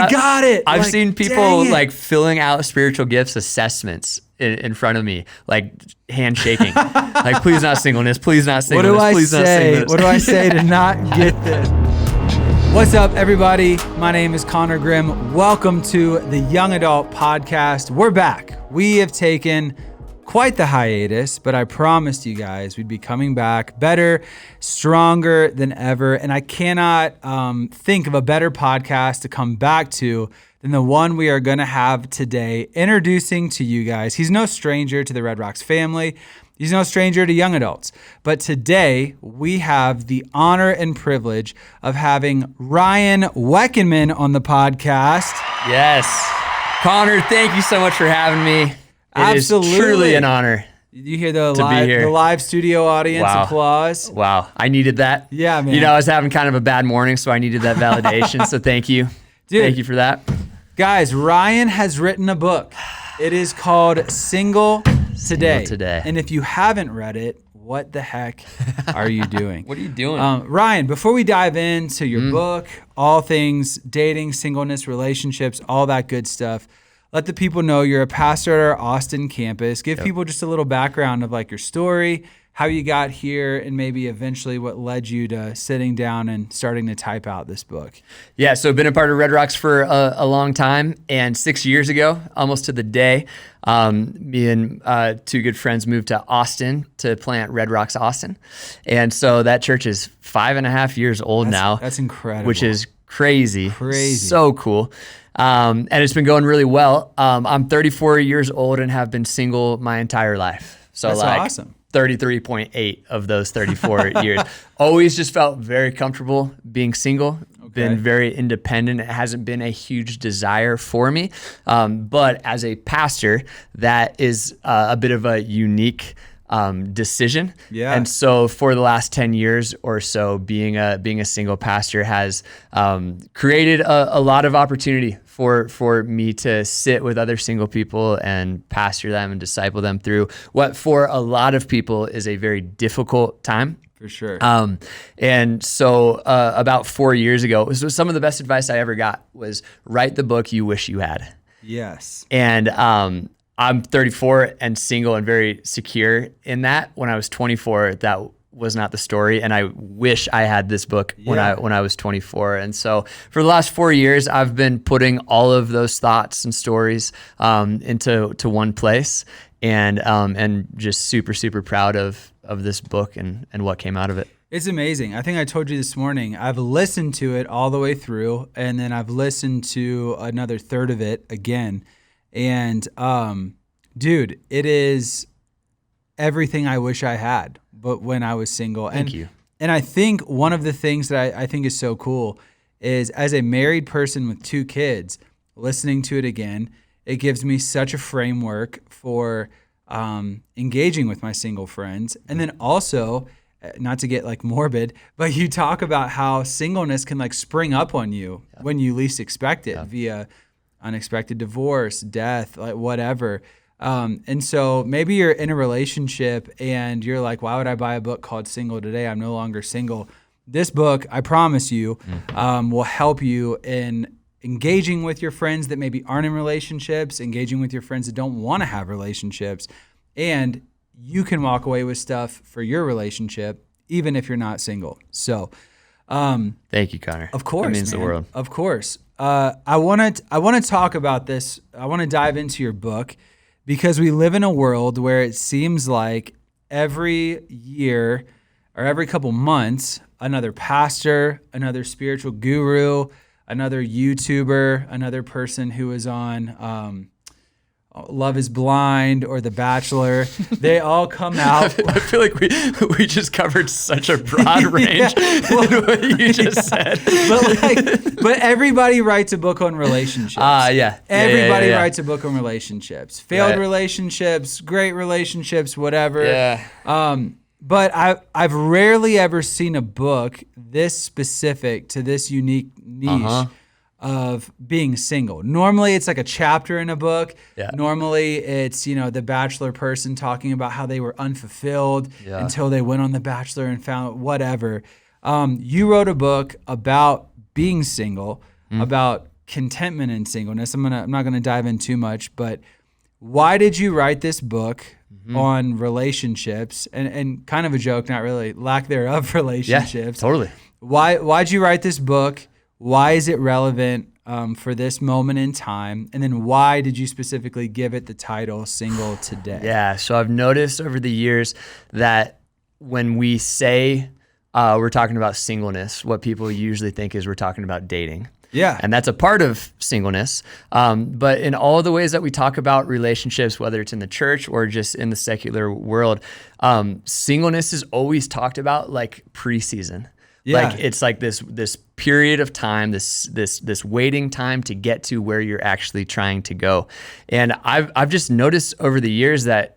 got it. I've like, seen people like filling out spiritual gifts assessments in front of me, like hand shaking, like please not singleness, please not singleness, please not singleness. What do I say to not get this? What's up, everybody? My name is Connor Grimm. Welcome to the Young Adult Podcast. We're back. We have taken quite the hiatus, but I promised you guys we'd be coming back better, stronger than ever. And I cannot think of a better podcast to come back to than the one we are going to have today, introducing to you guys. He's no stranger to the Red Rocks family. He's no stranger to young adults. But today we have the honor and privilege of having Ryan Wekenman on the podcast. Yes. Connor, thank you so much for having me. Absolutely. It is truly an honor. You hear the live studio audience applause? Wow. I needed that. Yeah, man. You know, I was having kind of a bad morning, so I needed that validation. So thank you. Dude, thank you for that. Guys, Ryan has written a book. It is called Single Today. And if you haven't read it, what the heck are you doing? What are you doing? Ryan, before we dive into your book, all things dating, singleness, relationships, all that good stuff, let the people know you're a pastor at our Austin campus. Give people just a little background of like your story, how you got here, and maybe eventually what led you to sitting down and starting to type out this book. Yeah, so I've been a part of Red Rocks for a long time, and 6 years ago, almost to the day, me and two good friends moved to Austin to plant Red Rocks Austin. And so that church is 5.5 years old now. That's incredible. Which is crazy. So cool. And it's been going really well. I'm 34 years old and have been single my entire life. So that's like awesome. 33.8 of those 34 years. Always just felt very comfortable being single. Been very independent. It hasn't been a huge desire for me. But as a pastor, that is a bit of a unique decision. Yeah. And so for the last 10 years or so, being a single pastor has created a lot of opportunity for me to sit with other single people and pastor them and disciple them through what for a lot of people is a very difficult time. For sure. And so about 4 years ago, it was some of the best advice I ever got was write the book you wish you had. Yes. And I'm 34 and single and very secure in that. When I was 24, that was not the story, and I wish I had this book when I was 24. And so for the last 4 years, I've been putting all of those thoughts and stories into one place, and just super proud of this book and what came out of it. It's amazing. I think I told you this morning, I've listened to it all the way through, and then I've listened to another third of it again. And dude, it is everything I wish I had, but when I was single. Thank you. And I think one of the things that I think is so cool is as a married person with 2 kids, listening to it again, it gives me such a framework for engaging with my single friends. And then also, not to get like morbid, but you talk about how singleness can like spring up on you when you least expect it via unexpected divorce, death, like whatever. And so maybe you're in a relationship and you're like, why would I buy a book called Single Today? I'm no longer single. This book, I promise you, will help you in engaging with your friends that maybe aren't in relationships, engaging with your friends that don't want to have relationships. And you can walk away with stuff for your relationship, even if you're not single. So, thank you, Connor. Of course, that means man. the world. Of course. I want to talk about this. I want to dive into your book because we live in a world where it seems like every year or every couple months, another pastor, another spiritual guru, another YouTuber, another person who is on Love is Blind or The Bachelor, they all come out. I feel like we just covered such a broad range in what you just said. But everybody writes a book on relationships. Everybody writes a book on relationships. Failed relationships, great relationships, whatever. Yeah. But I've rarely ever seen a book this specific to this unique niche of being single. Normally it's like a chapter in a book. Yeah. Normally it's, the Bachelor person talking about how they were unfulfilled until they went on The Bachelor and found whatever. You wrote a book about being single, about contentment in singleness. I'm not gonna dive in too much, but why did you write this book on relationships and kind of a joke, not really, lack thereof relationships? Yeah, totally. Why'd you write this book? Why is it relevant for this moment in time? And then why did you specifically give it the title Single Today? Yeah, so I've noticed over the years that when we say we're talking about singleness, what people usually think is we're talking about dating. Yeah. And that's a part of singleness. But in all the ways that we talk about relationships, whether it's in the church or just in the secular world, singleness is always talked about like preseason. Yeah. Like it's like this period of time, this waiting time to get to where you're actually trying to go. And I've just noticed over the years that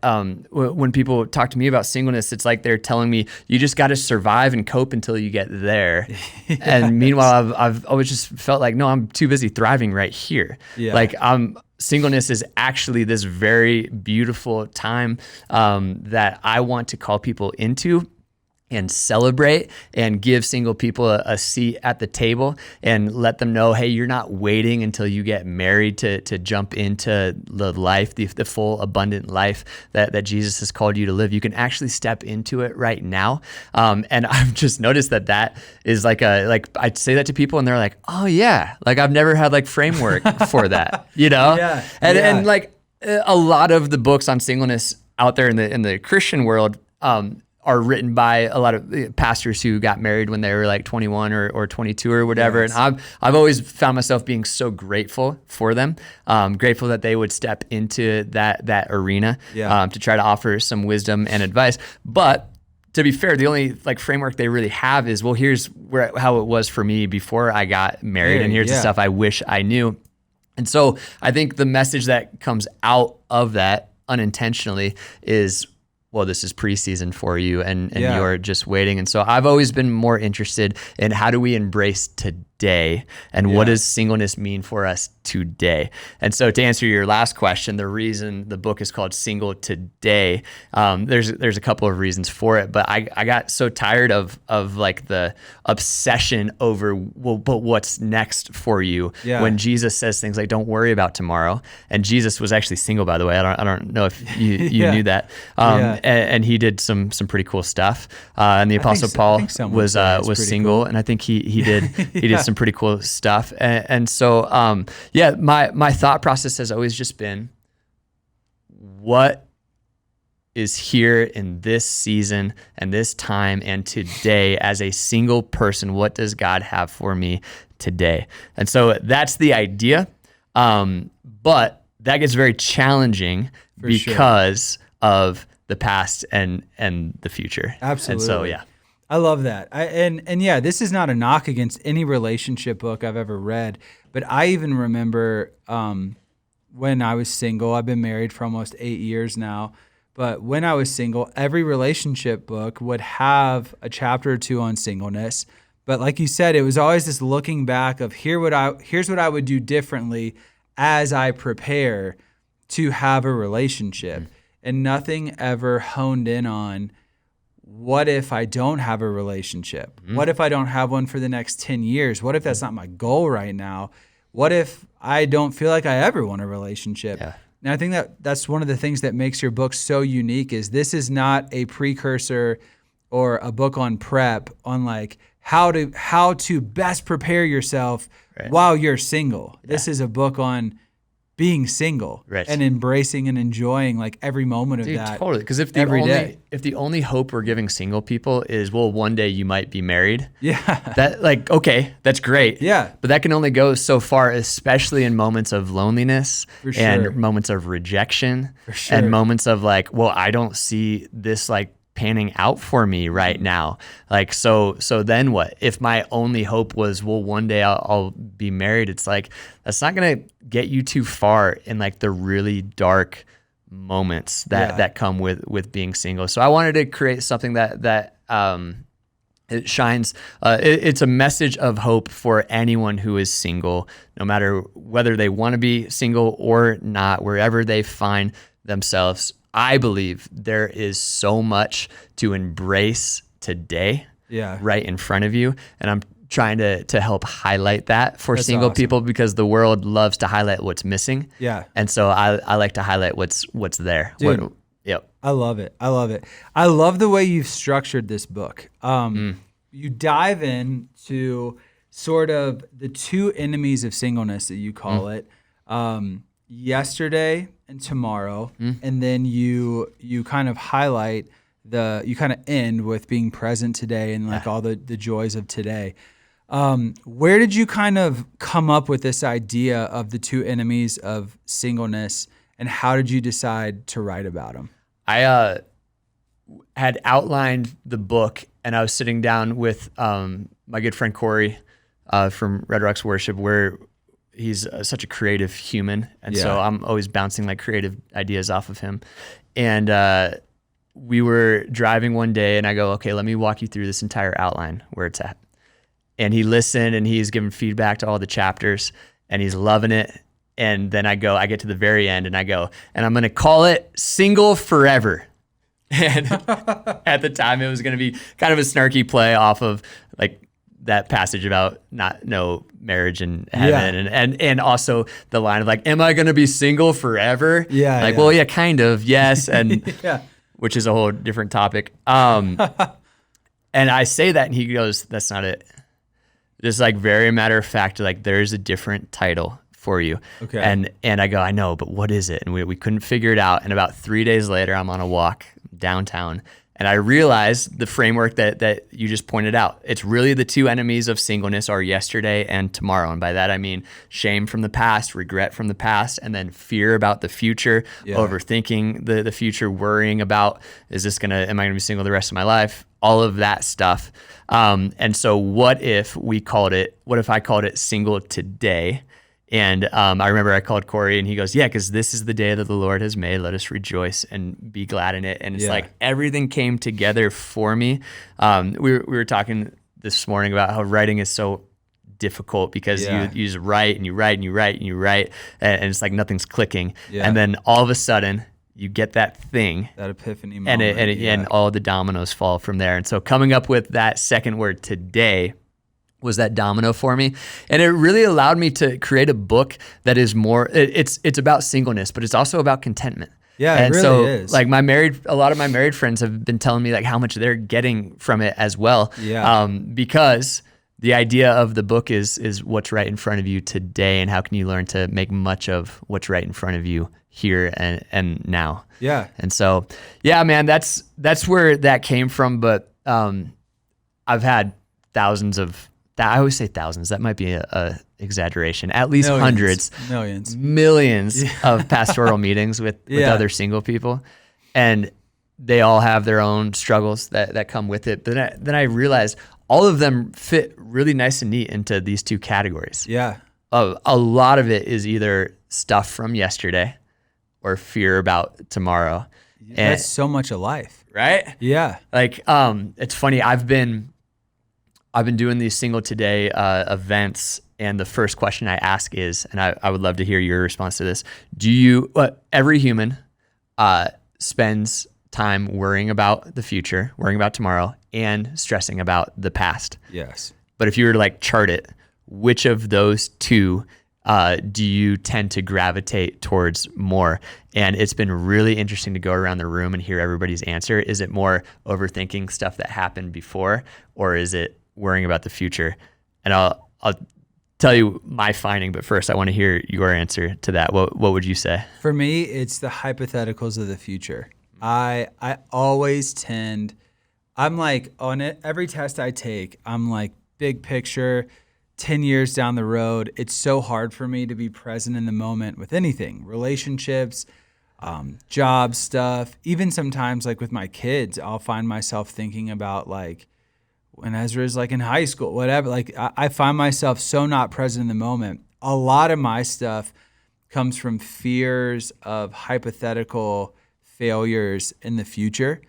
when people talk to me about singleness, it's like they're telling me you just got to survive and cope until you get there. Yes. And meanwhile, I've always just felt like, no, I'm too busy thriving right here. Yeah. Like singleness is actually this very beautiful time that I want to call people into and celebrate and give single people a seat at the table and let them know, hey, you're not waiting until you get married to jump into the life, the full abundant life that Jesus has called you to live. You can actually step into it right now. And I've just noticed that is like I'd say that to people and they're like, oh yeah, like I've never had like framework for that, you know? Yeah. And like a lot of the books on singleness out there in the Christian world, are written by a lot of pastors who got married when they were like 21 or 22 or whatever. Yes. And I've always found myself being so grateful for them, grateful that they would step into that arena to try to offer some wisdom and advice. But to be fair, the only like framework they really have is, well, here's how it was for me before I got married, and here's the stuff I wish I knew. And so I think the message that comes out of that unintentionally is, well, this is preseason for you and you're just waiting. And so I've always been more interested in how do we embrace today and what does singleness mean for us today? And so to answer your last question, the reason the book is called Single Today, there's a couple of reasons for it, but I got so tired of like the obsession over, well, but what's next for you when Jesus says things like, don't worry about tomorrow. And Jesus was actually single, by the way. I don't know if you knew that. And he did some pretty cool stuff. And the Apostle Paul was single, cool. And I think he did some pretty cool stuff. And so my thought process has always just been, what is here in this season and this time and today as a single person? What does God have for me today? And so that's the idea. But that gets very challenging because of the past and the future. Absolutely. And so, I love that. This is not a knock against any relationship book I've ever read, but I even remember when I was single. I've been married for almost 8 years now, but when I was single, every relationship book would have a chapter or two on singleness. But like you said, it was always this looking back of here's what I would do differently as I prepare to have a relationship. Mm-hmm. And nothing ever honed in on, what if I don't have a relationship? Mm-hmm. What if I don't have one for the next 10 years? What if that's not my goal right now? What if I don't feel like I ever want a relationship? Yeah. And I think that's one of the things that makes your book so unique is this is not a precursor or a book on prep on like how to best prepare yourself while you're single. Yeah. This is a book on being single and embracing and enjoying like every moment of that. Totally. Because if the only hope we're giving single people is, well, one day you might be married. Yeah. That like, okay, that's great. Yeah. But that can only go so far, especially in moments of loneliness and moments of rejection and moments of like, well, I don't see this like panning out for me right now. Like, so then what? If my only hope was, well, one day I'll be married, it's like, that's not going to get you too far in like the really dark moments that come with being single. So I wanted to create something that it shines. It's a message of hope for anyone who is single, no matter whether they want to be single or not, wherever they find themselves. I believe there is so much to embrace today right in front of you. And I'm trying to help highlight that for That's single awesome. people, because the world loves to highlight what's missing. Yeah. And so I like to highlight what's there. Dude, Yep. I love it. I love it. I love the way you've structured this book. You dive into sort of the two enemies of singleness that you call it, yesterday and tomorrow, and then you kind of highlight you kind of end with being present today and like all the joys of today. Where did you kind of come up with this idea of the two enemies of singleness, and how did you decide to write about them? I had outlined the book, and I was sitting down with my good friend Corey from Red Rocks Worship, where he's such a creative human, and so I'm always bouncing like creative ideas off of him. And we were driving one day, and I go, okay, let me walk you through this entire outline where it's at. And he listened, and he's giving feedback to all the chapters, and he's loving it. And then I get to the very end, and I go, and I'm going to call it Single Forever. And at the time, it was going to be kind of a snarky play off of like that passage about no marriage in heaven, and also the line of like, am I going to be single forever? Yeah. Like, well, yeah, kind of, yes. And Yeah. which is a whole different topic. And I say that, and he goes, that's not it. Just like very matter of fact, like there's a different title for you. Okay. And I go, I know, but what is it? And we couldn't figure it out. And about 3 days later, I'm on a walk downtown, and I realized the framework that you just pointed out. It's really the two enemies of singleness are yesterday and tomorrow. And by that, I mean shame from the past, regret from the past, and then fear about the future, overthinking the future, worrying about, am I going to be single the rest of my life? All of that stuff. And so what if I called it Single Today? And I remember I called Corey, and he goes, yeah, because this is the day that the Lord has made. Let us rejoice and be glad in it. And it's like everything came together for me. We were talking this morning about how writing is so difficult because you just write and you write and you write and you write, and it's like nothing's clicking. Yeah. And then all of a sudden, you get that thing, that epiphany moment, and all the dominoes fall from there. And so coming up with that second word, today, was that domino for me. And it really allowed me to create a book that is more, it's about singleness, but it's also about contentment. Yeah, and it really is. Like a lot of my married friends have been telling me like how much they're getting from it as well. Yeah. Because the idea of the book is what's right in front of you today, and how can you learn to make much of what's right in front of you here and now. Yeah. And so, yeah, man, that's where that came from. But I've had thousands of, I always say thousands, that might be a exaggeration, at least hundreds, millions of pastoral meetings with other single people. And they all have their own struggles that come with it. But then I realized all of them fit really nice and neat into these two categories. Yeah. A lot of it is either stuff from yesterday or fear about tomorrow. That's so much of life. Right? Yeah. Like, it's funny. I've been doing these Single Today events, and the first question I ask is, and I would love to hear your response to this. Every human spends time worrying about the future, worrying about tomorrow, and stressing about the past. Yes. But if you were to like chart it, which of those two do you tend to gravitate towards more? And it's been really interesting to go around the room and hear everybody's answer. Is it more overthinking stuff that happened before, or is it worrying about the future? And I'll tell you my finding, but first I want to hear your answer to that. What would you say? For me, it's the hypotheticals of the future. I always I'm like, on it, every test I take, I'm like, big picture, 10 years down the road. It's so hard for me to be present in the moment with anything, relationships, job stuff. Even sometimes like with my kids, I'll find myself thinking about like when Ezra's like in high school, whatever. Like I find myself so not present in the moment. A lot of my stuff comes from fears of hypothetical failures in the future.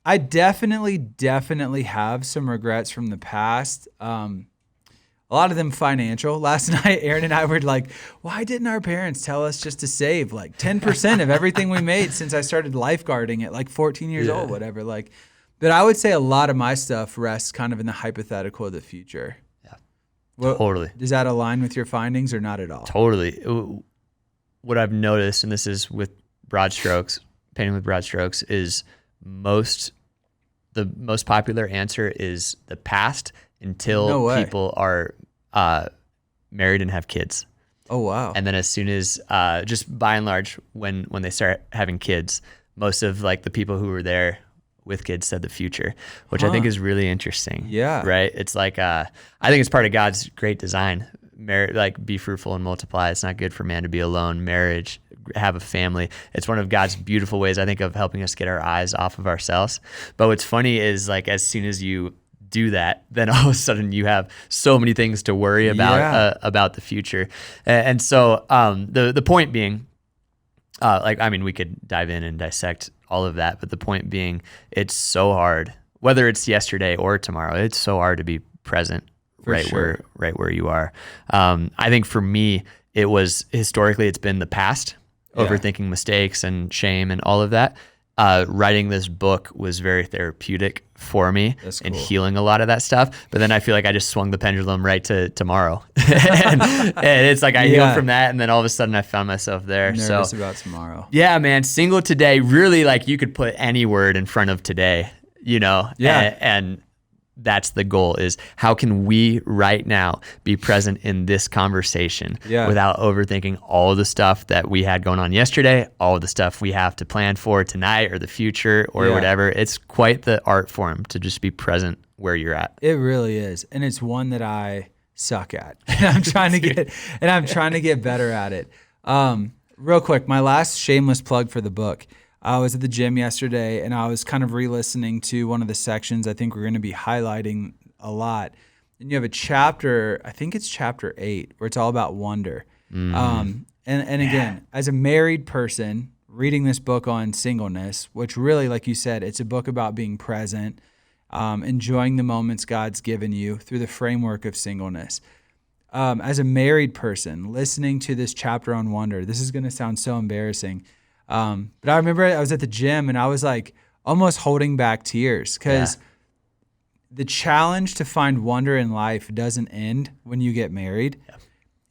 I definitely have some regrets from the past. A lot of them financial. Last night, Aaron and I were like, why didn't our parents tell us just to save like 10% of everything we made since I started lifeguarding at like 14 years old, whatever. Like, But I would say a lot of my stuff rests kind of in the hypothetical of the future. Yeah, totally. Does that align with your findings or not at all? Totally. What I've noticed, and this is with broad strokes, painting with broad strokes, is the most popular answer is the past until people are married and have kids. Oh, wow. And then as soon as, just by and large, when they start having kids, most of like the people who were there with kids said the future, which I think is really interesting. Yeah. Right. It's like, I think it's part of God's great design. Like be fruitful and multiply. It's not good for man to be alone. Marriage, have a family. It's one of God's beautiful ways, I think, of helping us get our eyes off of ourselves. But what's funny is like, as soon as you do that, then all of a sudden you have so many things to worry about the future. And so the point being, we could dive in and dissect all of that, but the point being, it's so hard, whether it's yesterday or tomorrow, it's so hard to be present where you are. I think for me, it was historically, it's been the past, overthinking mistakes and shame and all of that. Writing this book was very therapeutic for me and healing a lot of that stuff. But then I feel like I just swung the pendulum right to tomorrow. and it's like I healed from that. And then all of a sudden I found myself there. Nervous about tomorrow. Yeah, man. Single today, really, like you could put any word in front of today, you know? Yeah. And that's the goal, is how can we right now be present in this conversation without overthinking all the stuff that we had going on yesterday, all the stuff we have to plan for tonight or the future or whatever. It's quite the art form to just be present where you're at. It really is. And it's one that I suck at. And I'm trying to get better at it. Real quick, my last shameless plug for the book. I was at the gym yesterday and I was kind of re-listening to one of the sections I think we're going to be highlighting a lot. And you have a chapter, I think it's chapter 8, where it's all about wonder. And again, as a married person reading this book on singleness, which really, like you said, it's a book about being present, enjoying the moments God's given you through the framework of singleness. As a married person listening to this chapter on wonder, this is going to sound so embarrassing. But I remember I was at the gym and I was like almost holding back tears because the challenge to find wonder in life doesn't end when you get married. Yeah.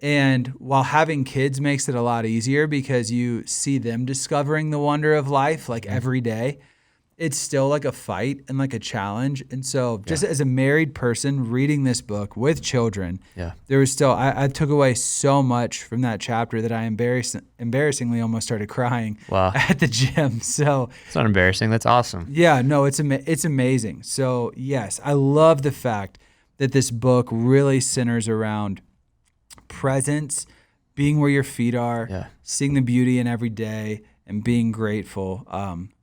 And while having kids makes it a lot easier because you see them discovering the wonder of life like every day, it's still like a fight and like a challenge. And so just as a married person reading this book with children, there was still, I took away so much from that chapter that I embarrassingly almost started crying at the gym. So it's not embarrassing. That's awesome. Yeah, no, it's amazing. So yes, I love the fact that this book really centers around presence, being where your feet are, seeing the beauty in every day and being grateful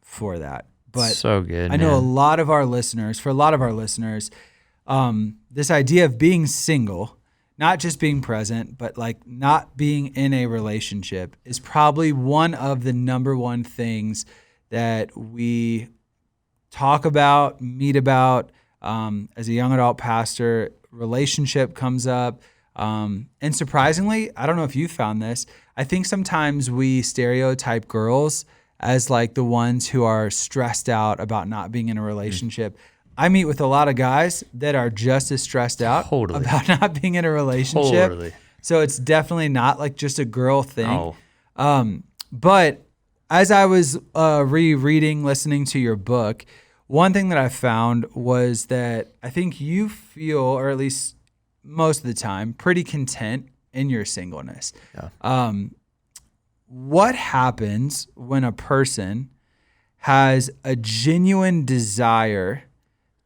for that. But so good. I know a lot of our listeners, this idea of being single, not just being present, but like not being in a relationship is probably one of the number one things that we talk about, meet about. As a young adult pastor, relationship comes up. And surprisingly, I don't know if you found this, I think sometimes we stereotype girls as like the ones who are stressed out about not being in a relationship. I meet with a lot of guys that are just as stressed out about not being in a relationship. So it's definitely not like just a girl thing. But as I was rereading, listening to your book, one thing that I found was that I think you feel, or at least most of the time, pretty content in your singleness. What happens when a person has a genuine desire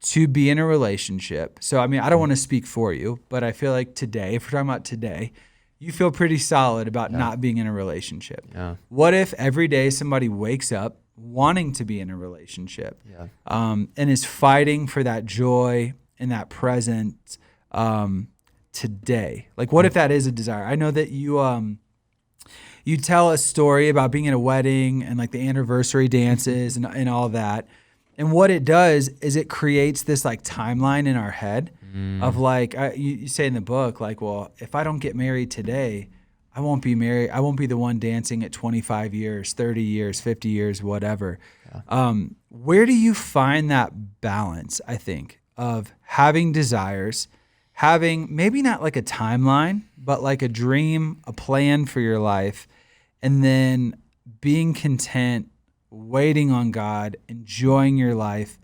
to be in a relationship? So, I mean, I don't want to speak for you, but I feel like today, if we're talking about today, you feel pretty solid about not being in a relationship. What if every day somebody wakes up wanting to be in a relationship and is fighting for that joy and that presence today? Like, what if that is a desire? I know that you tell a story about being at a wedding and like the anniversary dances and all that. And what it does is it creates this like timeline in our head of like, you say in the book, like, well, if I don't get married today, I won't be married. I won't be the one dancing at 25 years, 30 years, 50 years, whatever. Where do you find that balance, I think, of having desires, having maybe not like a timeline, but like a dream, a plan for your life, and then being content, waiting on God, enjoying your life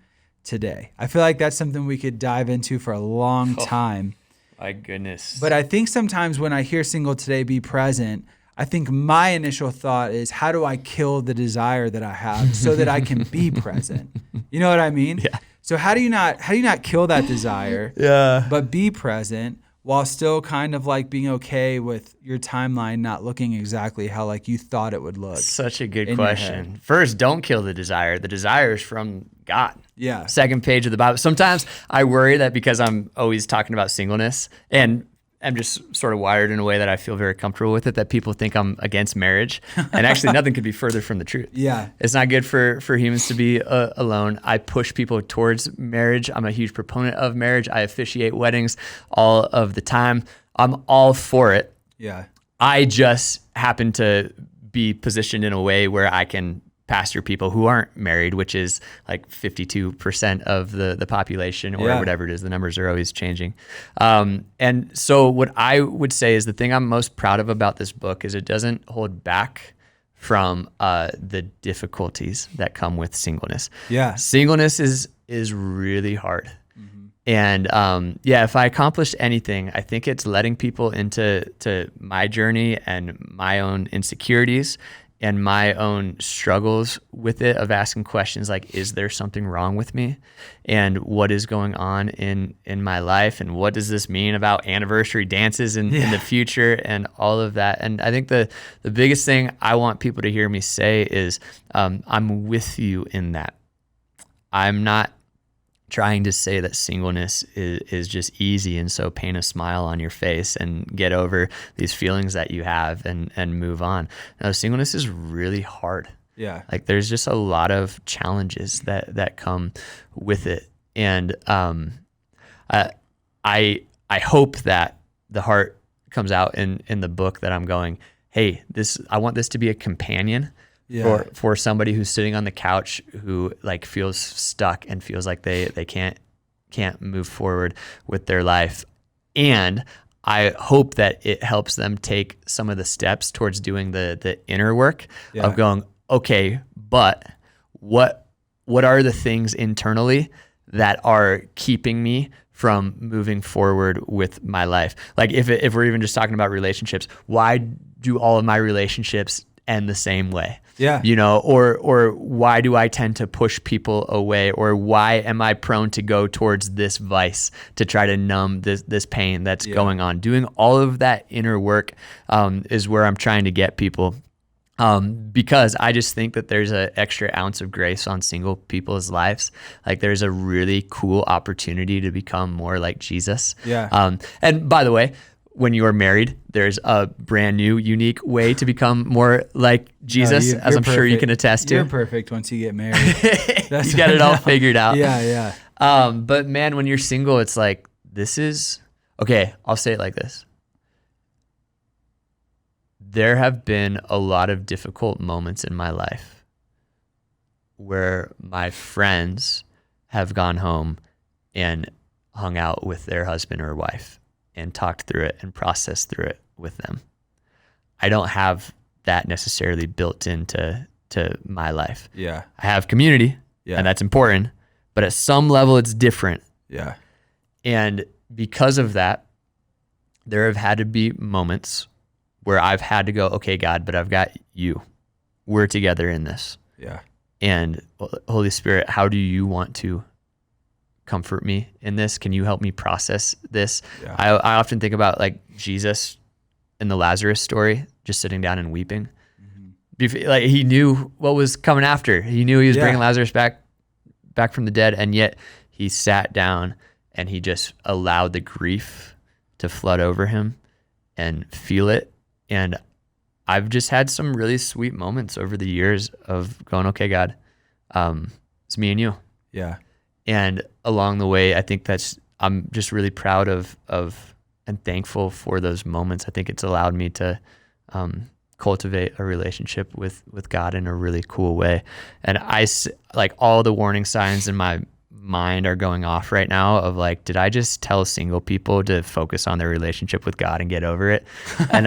today? I feel like that's something we could dive into for a long time. My goodness. But I think sometimes when I hear single today, be present, I think my initial thought is, how do I kill the desire that I have so that I can be present? You know what I mean? Yeah. So how do you not kill that desire, but be present while still kind of like being okay with your timeline not looking exactly how like you thought it would look? Such a good question. First, don't kill the desire. The desire is from God. Yeah. Second page of the Bible. Sometimes I worry that because I'm always talking about singleness and I'm just sort of wired in a way that I feel very comfortable with it, that people think I'm against marriage. And actually nothing could be further from the truth. Yeah. It's not good for humans to be alone. I push people towards marriage. I'm a huge proponent of marriage. I officiate weddings all of the time. I'm all for it. Yeah. I just happen to be positioned in a way where I can pastor people who aren't married, which is like 52% of the population or whatever it is. The numbers are always changing. And so what I would say is the thing I'm most proud of about this book is it doesn't hold back from the difficulties that come with singleness. Yeah. Singleness is really hard. And if I accomplished anything, I think it's letting people into my journey and my own insecurities and my own struggles with it, of asking questions like, is there something wrong with me? And what is going on in my life? And what does this mean about anniversary dances in the future and all of that? And I think the biggest thing I want people to hear me say is, I'm with you in that. I'm not trying to say that singleness is just easy and so paint a smile on your face and get over these feelings that you have and move on. No, singleness is really hard. Yeah. Like there's just a lot of challenges that come with it. And I hope that the heart comes out in the book that I'm going, hey, I want this to be a companion for somebody who's sitting on the couch who like feels stuck and feels like they can't move forward with their life. And I hope that it helps them take some of the steps towards doing the inner work of going, okay, but what are the things internally that are keeping me from moving forward with my life? Like if we're even just talking about relationships, why do all of my relationships end the same way? Yeah. You know, or why do I tend to push people away? Or why am I prone to go towards this vice to try to numb this pain that's going on? Doing all of that inner work is where I'm trying to get people. Because I just think that there's an extra ounce of grace on single people's lives. Like there's a really cool opportunity to become more like Jesus. Yeah. And by the way, when you are married, there's a brand new, unique way to become more like Jesus, as I'm sure you can attest to. You're perfect once you get married. You got it all figured out. Yeah. But man, when you're single, it's like, okay, I'll say it like this. There have been a lot of difficult moments in my life where my friends have gone home and hung out with their husband or wife and talked through it and processed through it with them. I don't have that necessarily built into my life. Yeah. I have community, and that's important, but at some level it's different. Yeah. And because of that, there have had to be moments where I've had to go, okay, God, but I've got you. We're together in this. Yeah. And Holy Spirit, how do you want to comfort me in this? Can you help me process this? Yeah. I often think about like Jesus in the Lazarus story, just sitting down and weeping. Mm-hmm. Like he knew what was coming after. He knew he was bringing Lazarus back from the dead, and yet he sat down and he just allowed the grief to flood over him and feel it. And I've just had some really sweet moments over the years of going, okay, God, it's me and you. Yeah. And along the way, I think I'm just really proud of and thankful for those moments. I think it's allowed me to cultivate a relationship with God in a really cool way. And like all the warning signs in my mind are going off right now of like, did I just tell single people to focus on their relationship with God and get over it? And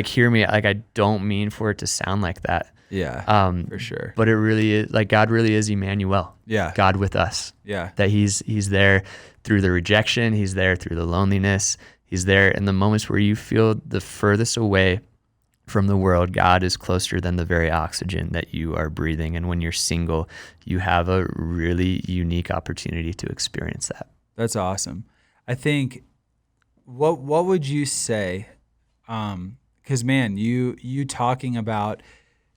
hear me, like I don't mean for it to sound like that. Yeah, for sure. But it really is, like, God really is Emmanuel. Yeah. God with us. Yeah. That he's there through the rejection. He's there through the loneliness. He's there in the moments where you feel the furthest away from the world. God is closer than the very oxygen that you are breathing. And when you're single, you have a really unique opportunity to experience that. That's awesome. I think, what would you say? 'Cause man, you talking about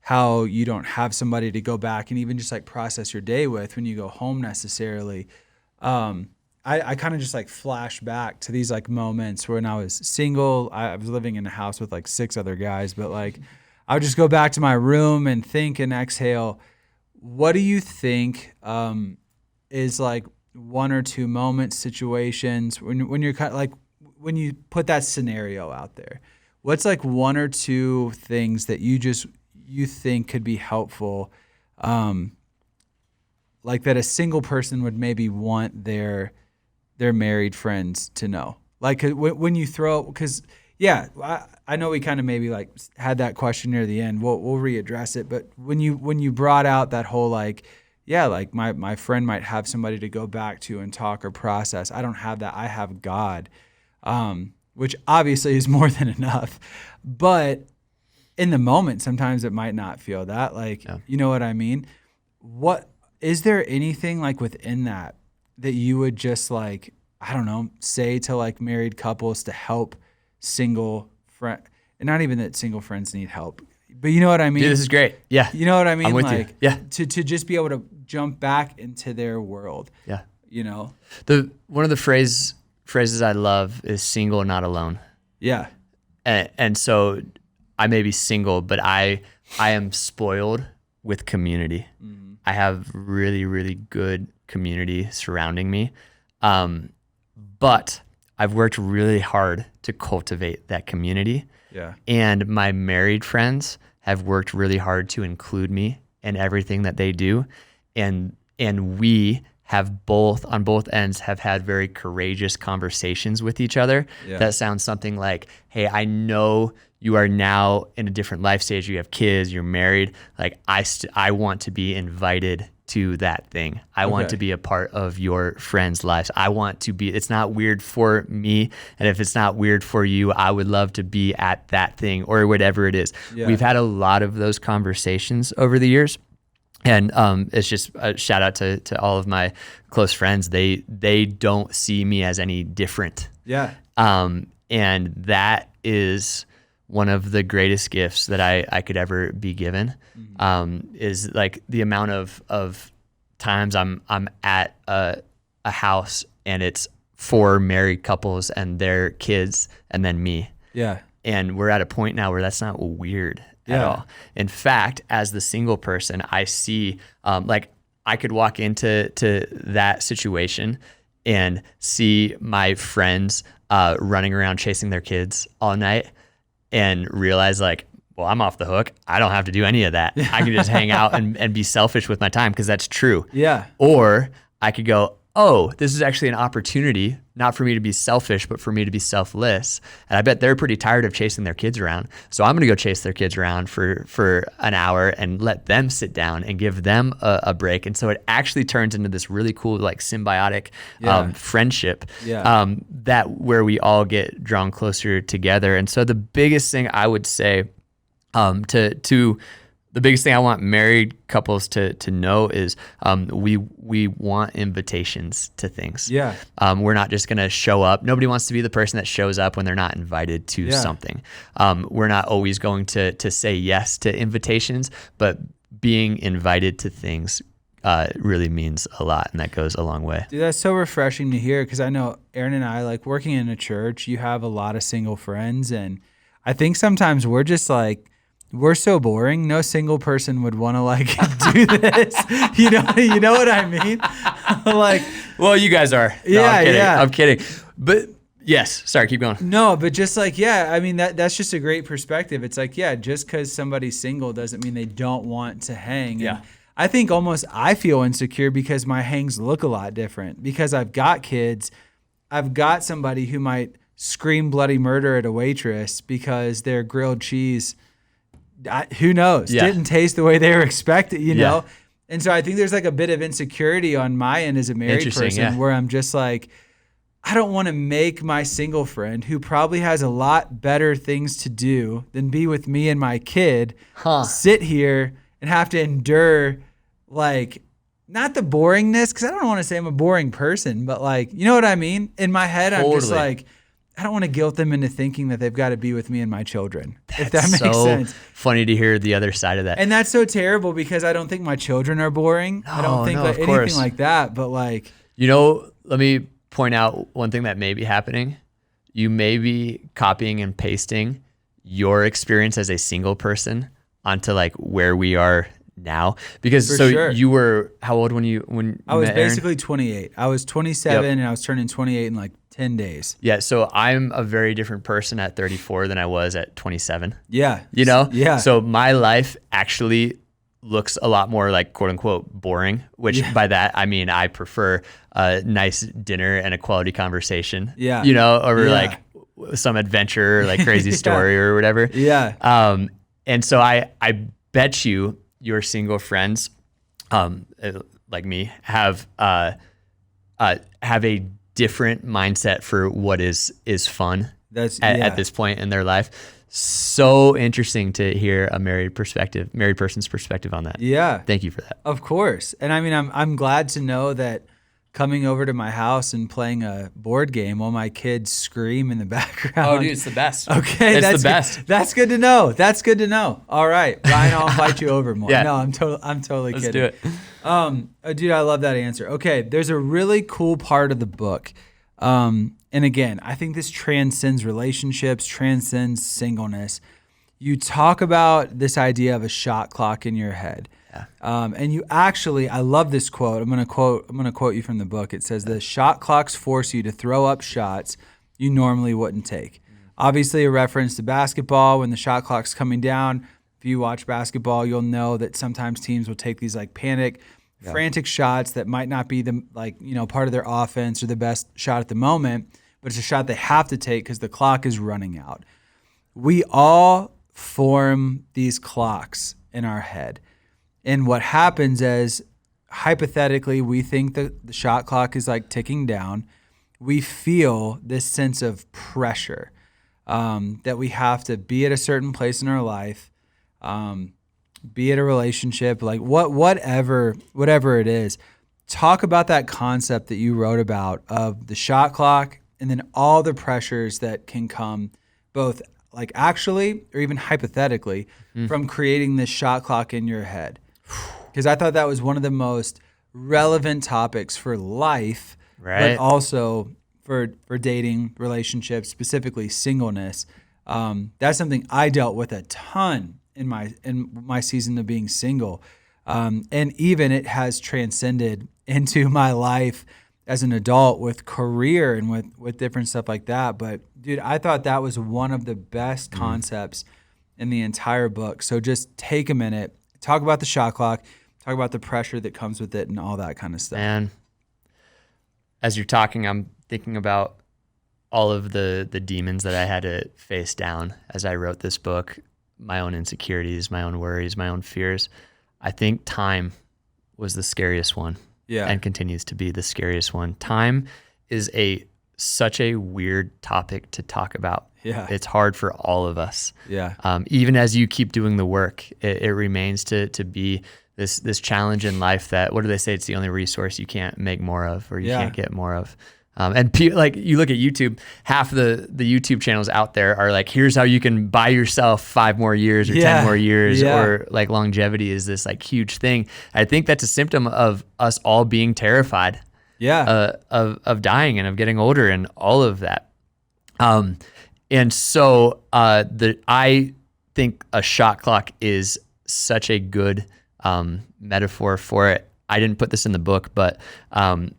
how you don't have somebody to go back and even just like process your day with when you go home necessarily. I kind of just like flash back to these like moments when I was single. I was living in a house with like 6 other guys, but like I would just go back to my room and think and exhale. What do you think is like 1 or 2 moments, situations when you're kind of like, when you put that scenario out there, what's like 1 or 2 things that you think could be helpful, like that a single person would maybe want their married friends to know? Like when you throw, because yeah, I know we kind of maybe like had that question near the end. We'll readdress it, but when you brought out that whole like, yeah, like my friend might have somebody to go back to and talk or process. I don't have that. I have God, which obviously is more than enough, but in the moment, sometimes it might not feel that, like, yeah. You know what I mean? What, is there anything like within that you would just like, I don't know, say to like married couples to help single friend, and not even that single friends need help, but you know what I mean? Dude, this is great. Yeah. You know what I mean? I'm with like, you. Yeah. To just be able to jump back into their world. Yeah. You know? One of the phrases I love is single, not alone. Yeah. And so I may be single, but I am spoiled with community. Mm-hmm. I have really, really good community surrounding me. But I've worked really hard to cultivate that community. Yeah. And my married friends have worked really hard to include me in everything that they do. And we have on both ends have had very courageous conversations with each other. Yeah. That sounds something like, hey, I know you are now in a different life stage. You have kids, you're married. Like I want to be invited to that thing. I want to be a part of your friends' lives. I want to be, it's not weird for me. And if it's not weird for you, I would love to be at that thing or whatever it is. Yeah. We've had a lot of those conversations over the years. And it's just a shout out to all of my close friends. They don't see me as any different. Yeah. And that is one of the greatest gifts that I could ever be given. Mm-hmm. Is like the amount of times I'm at a house and it's 4 married couples and their kids and then me. Yeah. And we're at a point now where that's not weird at all. In fact, as the single person, I see like I could walk into that situation and see my friends running around chasing their kids all night and realize like, well, I'm off the hook. I don't have to do any of that. I can just hang out and be selfish with my time because that's true. Yeah. Or I could go, oh, this is actually an opportunity, not for me to be selfish, but for me to be selfless. And I bet they're pretty tired of chasing their kids around. So I'm going to go chase their kids around for an hour and let them sit down and give them a break. And so it actually turns into this really cool, like symbiotic friendship that where we all get drawn closer together. And so the biggest thing I would say the biggest thing I want married couples to know is we want invitations to things. Yeah. We're not just going to show up. Nobody wants to be the person that shows up when they're not invited to something. We're not always going to say yes to invitations, but being invited to things really means a lot, and that goes a long way. Dude, that's so refreshing to hear because I know Aaron and I, like working in a church, you have a lot of single friends, and I think sometimes we're just like, we're so boring. No single person would want to like do this. You know what I mean? Like, well, you guys are. No, yeah, I'm kidding. But Yes. Sorry, keep going. No, but just like, yeah, I mean, that's just a great perspective. It's like, yeah, just because somebody's single doesn't mean they don't want to hang. Yeah. And I think almost I feel insecure because my hangs look a lot different. Because I've got kids, I've got somebody who might scream bloody murder at a waitress because their grilled cheese, who knows, didn't taste the way they were expected, you know? And so I think there's like a bit of insecurity on my end as a married person where I'm just like, I don't want to make my single friend, who probably has a lot better things to do than be with me and my kid, sit here and have to endure, like, not the boringness, because I don't want to say I'm a boring person, but like, you know what I mean? In my head, I'm just like, I don't want to guilt them into thinking that they've got to be with me and my children, if that makes sense. Funny to hear the other side of that. And that's so terrible because I don't think my children are boring. I don't think anything like that, but like. You know, let me point out one thing that may be happening. You may be copying and pasting your experience as a single person onto like where we are now, because you were how old when I was basically 28. I was 27 and I was turning 28 in like 10 days. Yeah, so I'm a very different person at 34 than I was at 27. Yeah. You know? Yeah. So my life actually looks a lot more like quote unquote boring, which by that I mean I prefer a nice dinner and a quality conversation. Yeah. You know, over like some adventure, like crazy story or whatever. Yeah. And so I bet you your single friends, like me, have a different mindset for what is fun at this point in their life. So interesting to hear a married person's perspective on that. Yeah. Thank you for that. Of course. And I mean, I'm glad to know that coming over to my house and playing a board game while my kids scream in the background. Oh, dude, it's the best. Okay. It's the best. That's good to know. That's good to know. All right, Ryan, I'll invite you over more. No, I'm totally kidding. Let's do it. Dude, I love that answer. Okay. There's a really cool part of the book. And again, I think this transcends relationships, transcends singleness. You talk about this idea of a shot clock in your head. Yeah. And you actually, I love this quote. I'm going to quote you from the book. It says, "The shot clocks force you to throw up shots you normally wouldn't take." Obviously a reference to basketball. When the shot clock's coming down, if you watch basketball, you'll know that sometimes teams will take these like frantic shots that might not be the part of their offense or the best shot at the moment, but it's a shot they have to take because the clock is running out. We all form these clocks in our head. And what happens is, hypothetically, we think that the shot clock is like ticking down. We feel this sense of pressure that we have to be at a certain place in our life, be at a relationship, like whatever it is. Talk about that concept that you wrote about of the shot clock and then all the pressures that can come both like actually or even hypothetically from creating this shot clock in your head. Because I thought that was one of the most relevant topics for life, but also for dating, relationships, specifically singleness. That's something I dealt with a ton in my season of being single. And even it has transcended into my life as an adult with career and with different stuff like that. But dude, I thought that was one of the best concepts in the entire book. So just take a minute, talk about the shot clock, talk about the pressure that comes with it and all that kind of stuff. And as you're talking, I'm thinking about all of the demons that I had to face down as I wrote this book, my own insecurities, my own worries, my own fears. I think time was the scariest one. Yeah. And continues to be the scariest one. Time is such a weird topic to talk about. Yeah. It's hard for all of us. Yeah. Even as you keep doing the work, it remains to be this challenge in life that, what do they say? It's the only resource you can't make more of, or you can't get more of. And like you look at YouTube, half the YouTube channels out there are like, here's how you can buy yourself 5 more years or 10 more years, or like longevity is this like huge thing. I think that's a symptom of us all being terrified of dying and of getting older and all of that. And so I think a shot clock is such a good metaphor for it. I didn't put this in the book, but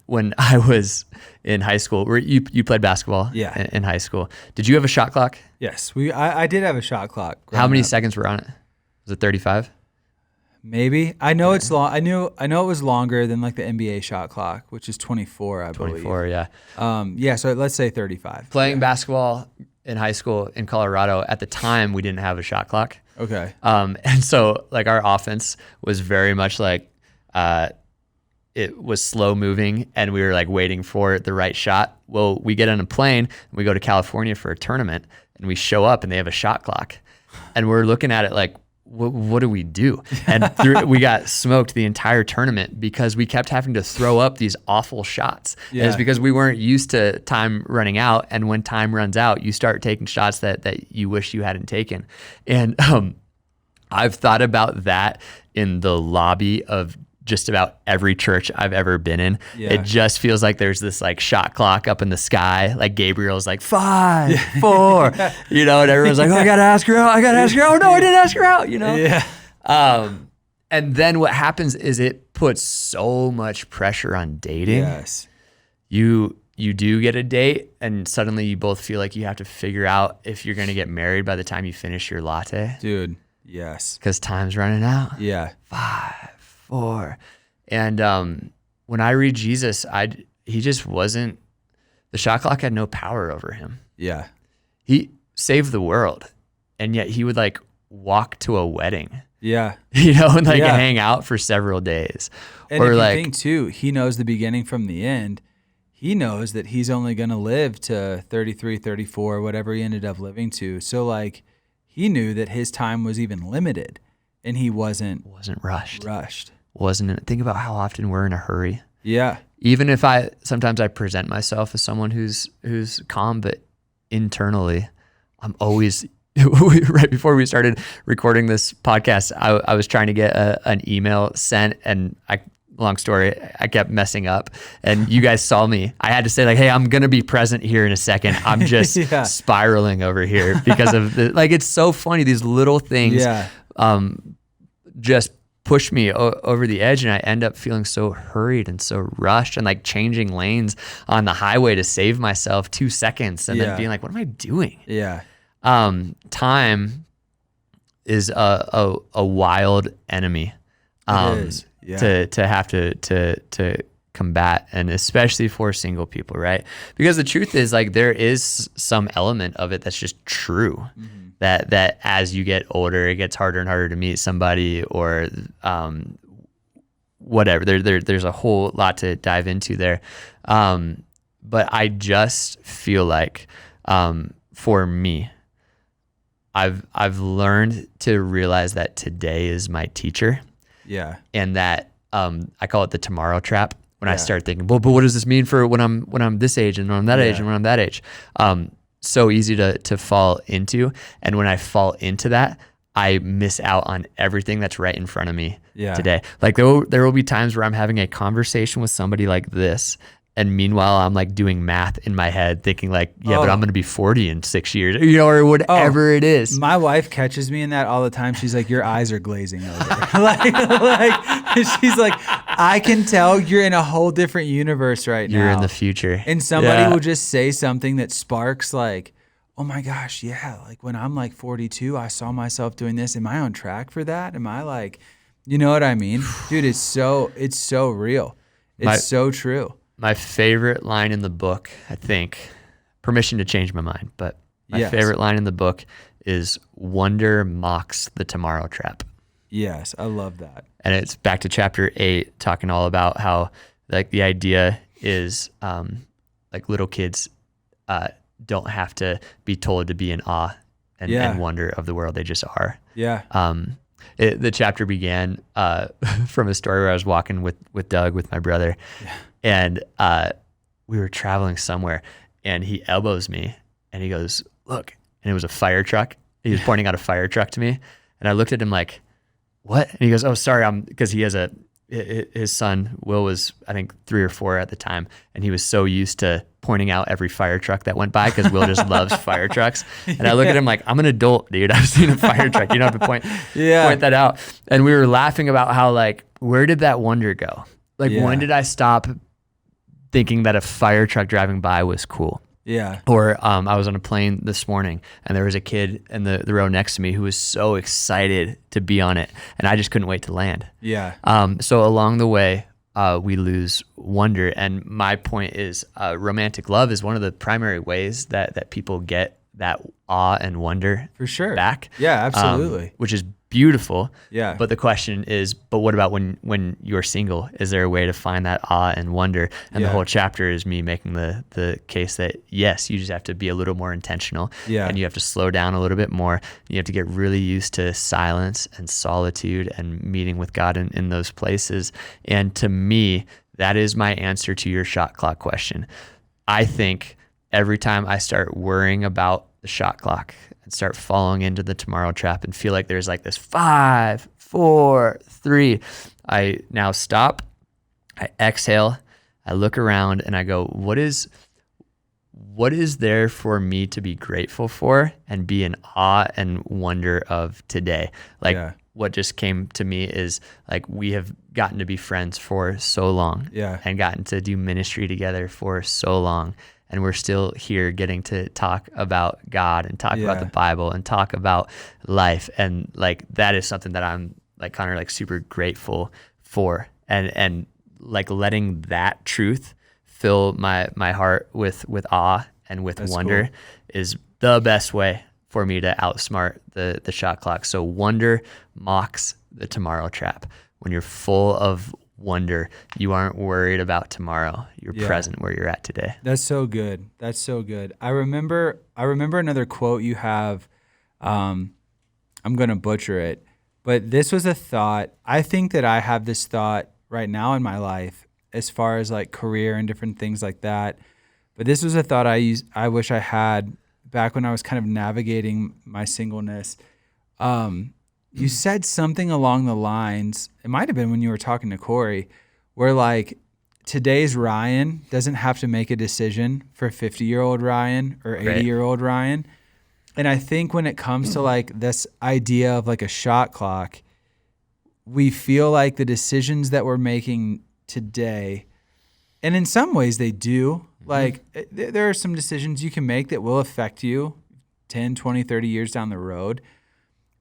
when I was in high school, you played basketball in high school. Did you have a shot clock? Yes, I did have a shot clock. How many seconds were on it? Was it 35? Maybe. I know it's long. I know it was longer than like the NBA shot clock, which is 24, I believe. 24, yeah. Yeah, so let's say 35. Playing basketball in high school in Colorado, at the time we didn't have a shot clock. Okay. And so like our offense was very much like it was slow moving and we were like waiting for the right shot. Well, we get on a plane and we go to California for a tournament and we show up and they have a shot clock and we're looking at it like, what do we do? And we got smoked the entire tournament because we kept having to throw up these awful shots. Yeah. It's because we weren't used to time running out. And when time runs out, you start taking shots that you wish you hadn't taken. And I've thought about that in the lobby of just about every church I've ever been in. Yeah. It just feels like there's this like shot clock up in the sky. Like Gabriel's like 5, 4, and everyone's like, oh, I gotta ask her out. Oh no, I didn't ask her out, Yeah. And then what happens is it puts so much pressure on dating. Yes. You do get a date and suddenly you both feel like you have to figure out if you're going to get married by the time you finish your latte. Dude. Yes. Because time's running out. Yeah. 5, 4. And when I read Jesus, he just wasn't, the shot clock had no power over him. Yeah. He saved the world. And yet he would like walk to a wedding. Yeah. And like hang out for several days. And or if like, you think too, he knows the beginning from the end. He knows that he's only going to live to 33, 34, whatever he ended up living to. So like he knew that his time was even limited and he wasn't rushed. Wasn't it? Think about how often we're in a hurry. Yeah. Even if sometimes I present myself as someone who's calm, but internally I'm always, right before we started recording this podcast, I was trying to get an email sent and long story, I kept messing up and you guys saw me. I had to say like, hey, I'm going to be present here in a second. I'm just spiraling over here because of it's so funny. These little things just push me over the edge and I end up feeling so hurried and so rushed and like changing lanes on the highway to save myself 2 seconds and then being like, what am I doing? Yeah. Time is a wild enemy. It is. Yeah. To have to combat, and especially for single people, right? Because the truth is like there is some element of it that's just true. Mm-hmm. That as you get older, it gets harder and harder to meet somebody or whatever. There's a whole lot to dive into there. But I just feel like for me, I've learned to realize that today is my teacher. Yeah. And that I call it the tomorrow trap. When I start thinking, well, but what does this mean for when I'm this age and when I'm that age and when I'm that age? So easy to fall into. And when I fall into that, I miss out on everything that's right in front of me today. Like there will be times where I'm having a conversation with somebody like this. And meanwhile, I'm like doing math in my head thinking like, but I'm going to be 40 in 6 years, or whatever it is. My wife catches me in that all the time. She's like, your eyes are glazing over. like she's like, I can tell you're in a whole different universe right now. You're in the future. And somebody will just say something that sparks like, oh my gosh, like when I'm like 42, I saw myself doing this. Am I on track for that? Am I like, you know what I mean? Dude, it's so real. It's so true. My favorite line in the book, I think, permission to change my mind, but my favorite line in the book is wonder mocks the tomorrow trap. Yes, I love that. And it's back to chapter 8, talking all about how like the idea is like little kids don't have to be told to be in awe and wonder of the world. They just are. Yeah. The chapter began from a story where I was walking with Doug, with my brother, and we were traveling somewhere, and he elbows me, and he goes, look, and it was a fire truck. He was pointing out a fire truck to me, and I looked at him like, what? And he goes, oh, sorry, because he has his son, Will, was, I think, 3 or 4 at the time, and he was so used to pointing out every fire truck that went by because Will just loves fire trucks. And I look at him like, I'm an adult, dude. I've seen a fire truck. You don't have to point that out. And we were laughing about how like, where did that wonder go? Like, when did I stop thinking that a fire truck driving by was cool? Yeah. Or I was on a plane this morning and there was a kid in the row next to me who was so excited to be on it, and I just couldn't wait to land. Yeah. So along the way, we lose wonder. And my point is, romantic love is one of the primary ways that people get that awe and wonder for sure back. Yeah, absolutely. Which is beautiful. Yeah. But the question is, but what about when you're single? Is there a way to find that awe and wonder? And the whole chapter is me making the case that yes, you just have to be a little more intentional. Yeah. And you have to slow down a little bit more. You have to get really used to silence and solitude and meeting with God in those places. And to me, that is my answer to your shot clock question. I think every time I start worrying about the shot clock and start falling into the tomorrow trap and feel like there's like this 5, 4, 3, I now stop, I exhale, I look around and I go, what is there for me to be grateful for and be in awe and wonder of today? Like, what just came to me is like, we have gotten to be friends for so long and gotten to do ministry together for so long. And we're still here getting to talk about God and talk about the Bible and talk about life. And like, that is something that I'm like kind of like super grateful for. And like letting that truth fill my heart with awe and with wonder is the best way for me to outsmart the shot clock. So wonder mocks the tomorrow trap. When you're full of wonder, you aren't worried about tomorrow. You're present where you're at today. That's so good. That's so good. I remember another quote you have. I'm going to butcher it, but this was a thought. I think that I have this thought right now in my life as far as like career and different things like that. But this was a thought I wish I had back when I was kind of navigating my singleness. You said something along the lines, it might have been when you were talking to Corey, where like today's Ryan doesn't have to make a decision for 50-year-old Ryan or 80-year-old Ryan. And I think when it comes to like this idea of like a shot clock, we feel like the decisions that we're making today, and in some ways they do, like there are some decisions you can make that will affect you 10, 20, 30 years down the road.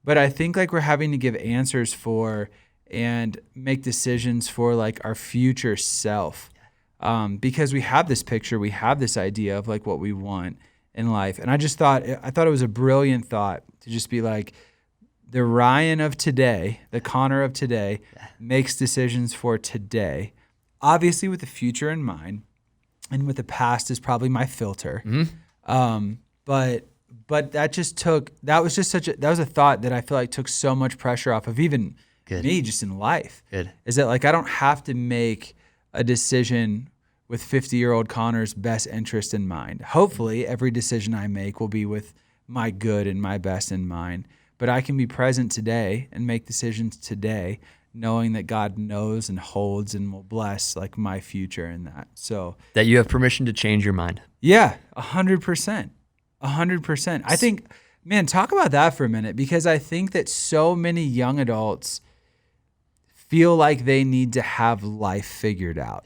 But I think like we're having to give answers for and make decisions for like our future self, because we have this picture, we have this idea of like what we want in life. And I thought it was a brilliant thought to just be like, the Ryan of today, the Connor of today, makes decisions for today, obviously with the future in mind, and with the past is probably my filter. But that was a thought that I feel like took so much pressure off of even me just in life. Is that like I don't have to make a decision with 50-year-old Connor's best interest in mind. Hopefully every decision I make will be with my good and my best in mind. But I can be present today and make decisions today, knowing that God knows and holds and will bless like my future in that. So that you have permission to change your mind. Yeah, 100%. 100%. I think, man, talk about that for a minute, because I think that so many young adults feel like they need to have life figured out,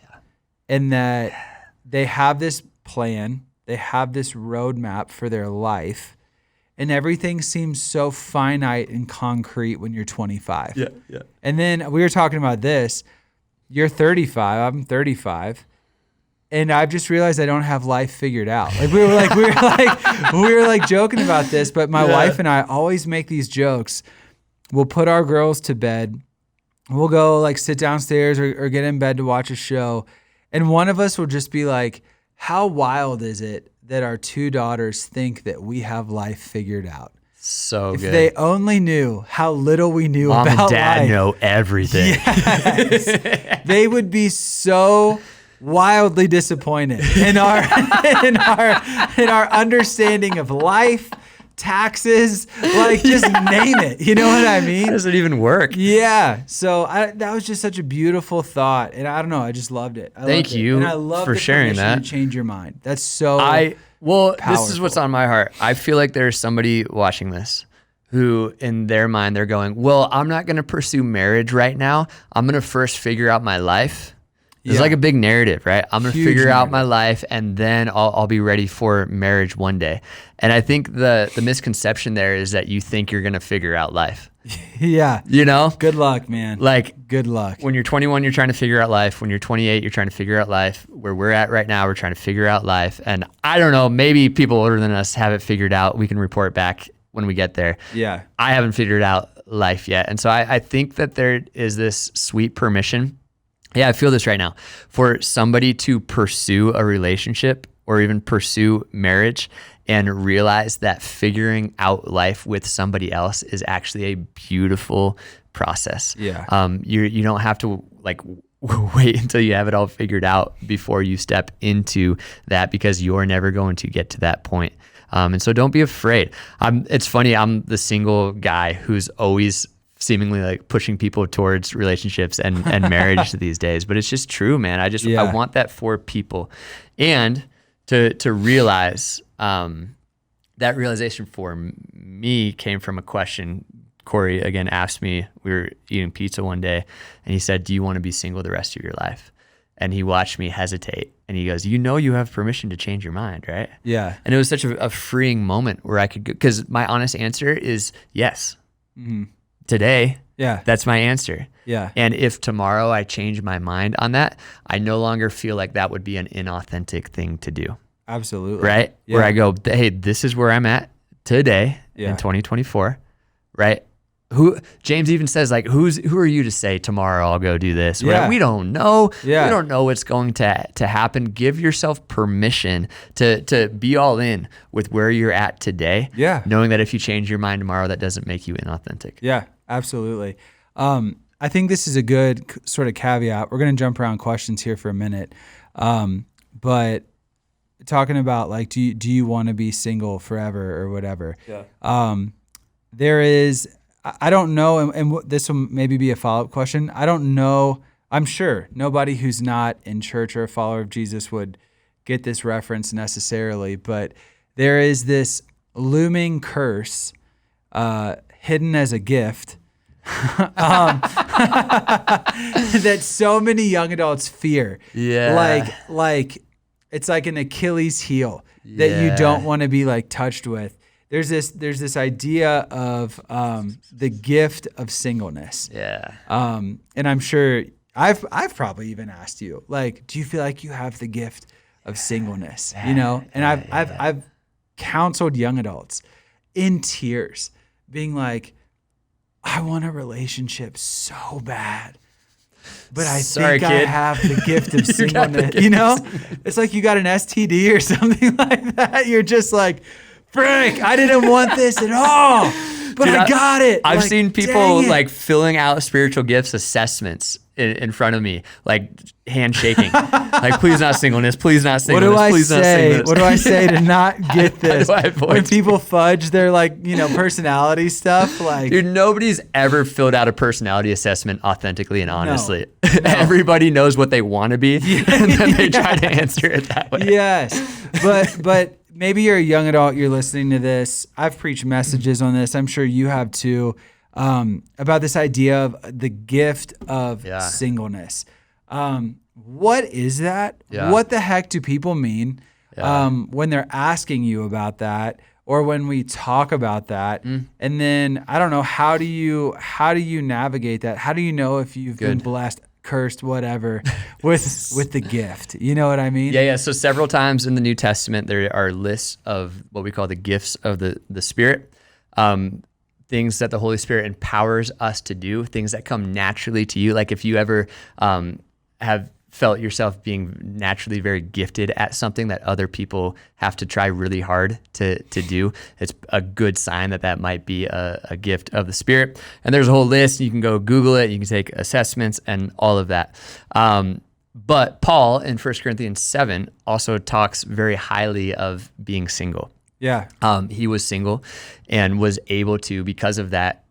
and that they have this plan, they have this roadmap for their life, and everything seems so finite and concrete when you're 25. Yeah. And then we were talking about this. You're 35, I'm 35. And I've just realized I don't have life figured out. Like we were joking about this, but my wife and I always make these jokes. We'll put our girls to bed. We'll go like sit downstairs or get in bed to watch a show. And one of us will just be like, how wild is it that our 2 daughters think that we have life figured out? So if good. they only knew how little we knew Mom about and Dad life. know everything. Yes. They would be so wildly disappointed in our understanding of life, taxes, like just name it. You know what I mean? How does it even work? Yeah. So that was just such a beautiful thought, and I don't know, I just loved it. Thank you and I love for the sharing that. To change your mind. That's so This powerful. is what's on my heart. I feel like there's somebody watching this who in their mind they're going, well, I'm not going to pursue marriage right now. I'm going to first figure out my life. It's like a big narrative, right? I'm going to figure out my narrative. life, and then I'll be ready for marriage one day. And I think the misconception there is that you think you're going to figure out life. Yeah. You know? Good luck, man. Like, good luck. When you're 21, you're trying to figure out life. When you're 28, you're trying to figure out life. Where we're at right now, we're trying to figure out life. And I don't know, maybe people older than us have it figured out. We can report back when we get there. Yeah. I haven't figured out life yet. And so I think that there is this sweet permission. Yeah, I feel this right now. For somebody to pursue a relationship or even pursue marriage and realize that figuring out life with somebody else is actually a beautiful process. Yeah. You don't have to like wait until you have it all figured out before you step into that, because you're never going to get to that point. And so don't be afraid. It's funny, I'm the single guy who's always seemingly like pushing people towards relationships and marriage these days, but it's just true, man. I want that for people, and to realize that realization for me came from a question Corey again asked me. We were eating pizza one day, and he said, "Do you want to be single the rest of your life?" And he watched me hesitate, and he goes, "You know, you have permission to change your mind, right?" Yeah. And it was such a freeing moment where I could go, because my honest answer is yes. Mm-hmm. Today, Yeah. that's my answer. Yeah. And if tomorrow I change my mind on that, I no longer feel like that would be an inauthentic thing to do. Absolutely. Right? Yeah. Where I go, hey, this is where I'm at today Yeah. in 2024, right? James even says, like, who are you to say tomorrow I'll go do this? Yeah. Right? We don't know. Yeah. We don't know what's going to happen. Give yourself permission to be all in with where you're at today. Yeah. Knowing that if you change your mind tomorrow, that doesn't make you inauthentic. Yeah, absolutely. I think this is a good sort of caveat. We're going to jump around questions here for a minute. But talking about like, do you want to be single forever or whatever? Yeah. There is, I don't know, and this will maybe be a follow-up question. I don't know. I'm sure nobody who's not in church or a follower of Jesus would get this reference necessarily, but there is this looming curse hidden as a gift that so many young adults fear. Yeah. Like it's like an Achilles heel that you don't want to be like touched with. There's this idea of the gift of singleness. Yeah. And I'm sure I've probably even asked you, like, do you feel like you have the gift of singleness? You know, and I've counseled young adults in tears, being like, I want a relationship so bad, but I think I have the gift of singleness. You know, it's like you got an STD or something like that. You're just like, Frank, I didn't want this at all, but dude, I got it. I've seen people like filling out spiritual gifts assessments in front of me, like handshaking, like, please not singleness, please not singleness, please not singleness. What do I say to not get this? When people you? Fudge their like, personality stuff, like, dude, nobody's ever filled out a personality assessment authentically and honestly. No. Everybody knows what they want to be, and then they try to answer it that way. Yes, but maybe you're a young adult, you're listening to this. I've preached messages on this. I'm sure you have too, about this idea of the gift of singleness. What is that? Yeah. What the heck do people mean when they're asking you about that, or when we talk about that? And then, I don't know, how do you navigate that? How do you know if you've been blessed, cursed, whatever, with the gift? You know what I mean? Yeah. So several times in the New Testament, there are lists of what we call the gifts of the Spirit, things that the Holy Spirit empowers us to do, things that come naturally to you. Like if you ever have felt yourself being naturally very gifted at something that other people have to try really hard to do, it's a good sign that might be a gift of the Spirit. And there's a whole list. You can go Google it. You can take assessments and all of that. But Paul in 1 Corinthians 7 also talks very highly of being single. Yeah. He was single and was able to, because of that,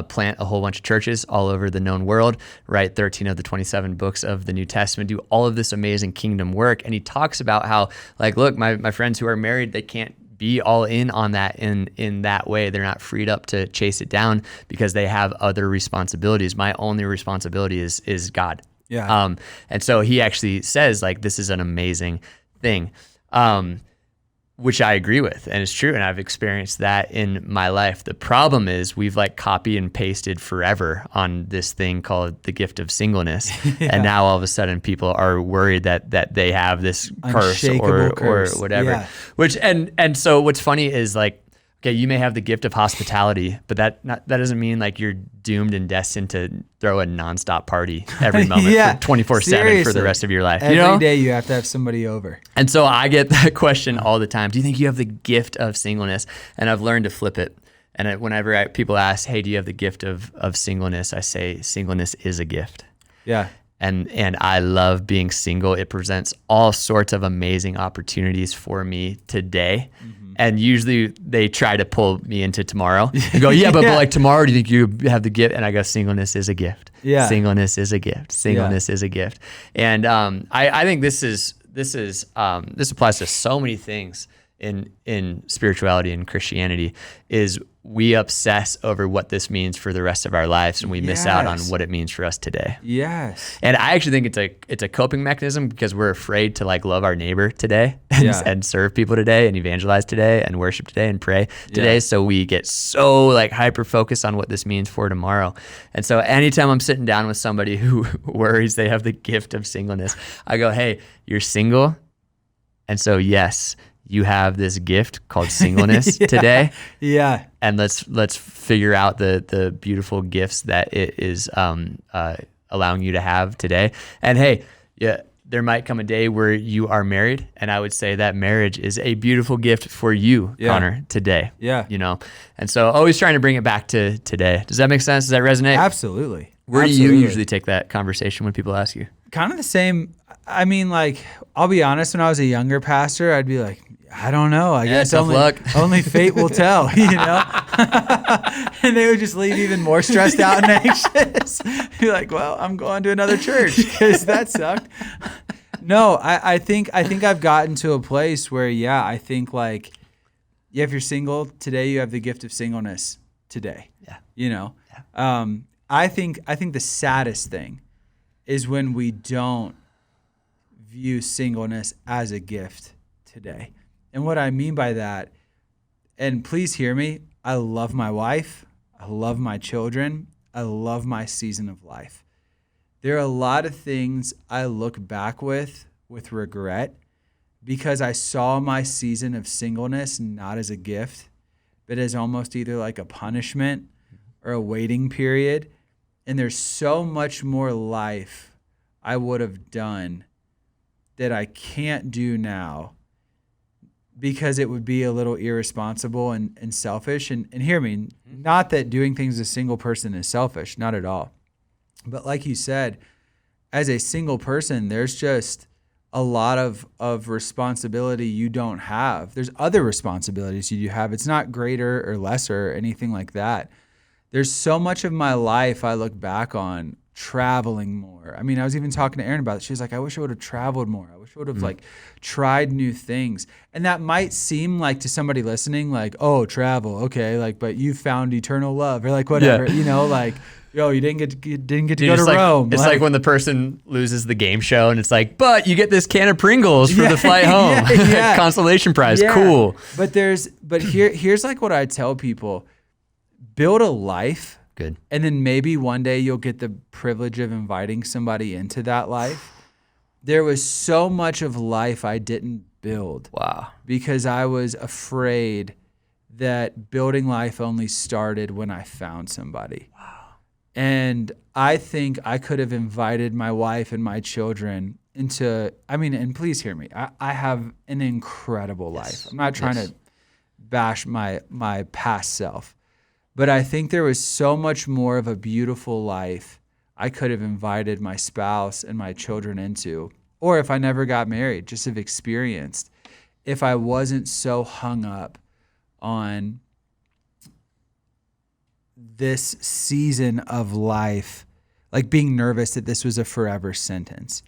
plant a whole bunch of churches all over the known world, write 13 of the 27 books of the New Testament, do all of this amazing kingdom work. And he talks about how, like, look, my friends who are married, they can't be all in on that in that way. They're not freed up to chase it down because they have other responsibilities. My only responsibility is God. Yeah. And so he actually says like, this is an amazing thing, which I agree with, and it's true. And I've experienced that in my life. The problem is we've like copy and pasted forever on this thing called the gift of singleness. And now all of a sudden people are worried that they have this curse or whatever, which, and so what's funny is like, okay, you may have the gift of hospitality, but that doesn't mean like you're doomed and destined to throw a nonstop party every moment for 24/7 for the rest of your life. Every day you have to have somebody over. And so I get that question all the time. Do you think you have the gift of singleness? And I've learned to flip it. And whenever people ask, hey, do you have the gift of singleness? I say singleness is a gift. Yeah. And I love being single. It presents all sorts of amazing opportunities for me today. Mm-hmm. And usually they try to pull me into tomorrow. They go, but like tomorrow, do you think you have the gift? And I go, singleness is a gift. Yeah. Singleness is a gift. Singleness is a gift. And I think this applies to so many things in spirituality and Christianity. Is we obsess over what this means for the rest of our lives, and we miss out on what it means for us today. Yes. And I actually think it's a coping mechanism because we're afraid to like love our neighbor today and serve people today and evangelize today and worship today and pray today. So we get so like hyper focused on what this means for tomorrow. And so anytime I'm sitting down with somebody who worries they have the gift of singleness, I go, hey, you're single. And so yes, you have this gift called singleness today. Yeah. And let's figure out the beautiful gifts that it is allowing you to have today. And hey, there might come a day where you are married, and I would say that marriage is a beautiful gift for you, Connor, today. Yeah. And so always trying to bring it back to today. Does that make sense? Does that resonate? Absolutely. Where do you usually take that conversation when people ask you? Kind of the same. I mean, like, I'll be honest, when I was a younger pastor, I'd be like, I don't know. I guess only fate will tell, And they would just leave even more stressed out and anxious. Be like, well, I'm going to another church because that sucked. No, I think I've gotten to a place where, I think like, if you're single today, you have the gift of singleness today. Yeah. I think the saddest thing is when we don't view singleness as a gift today. And what I mean by that, and please hear me, I love my wife, I love my children, I love my season of life. There are a lot of things I look back with regret because I saw my season of singleness not as a gift, but as almost either like a punishment or a waiting period. And there's so much more life I would have done that I can't do now because it would be a little irresponsible and selfish. And hear me, not that doing things as a single person is selfish, not at all. But like you said, as a single person, there's just a lot of responsibility you don't have. There's other responsibilities you have. It's not greater or lesser or anything like that. There's so much of my life I look back on traveling more. I mean, I was even talking to Erin about it. She was like, I wish I would have traveled more. I wish I would have like tried new things. And that might seem like to somebody listening, like, oh, travel. Okay. Like, but you found eternal love or like whatever, like, you didn't get to go to Rome. It's like when the person loses the game show and it's like, but you get this can of Pringles for the flight home. Consolation prize. Yeah. Cool. But here's like what I tell people. Build a life. Good. And then maybe one day you'll get the privilege of inviting somebody into that life. There was so much of life I didn't build. Wow. Because I was afraid that building life only started when I found somebody. Wow. And I think I could have invited my wife and my children into, and please hear me, I have an incredible life. I'm not trying to bash my past self. But I think there was so much more of a beautiful life I could have invited my spouse and my children into, or if I never got married, just have experienced, if I wasn't so hung up on this season of life, like being nervous that this was a forever sentence.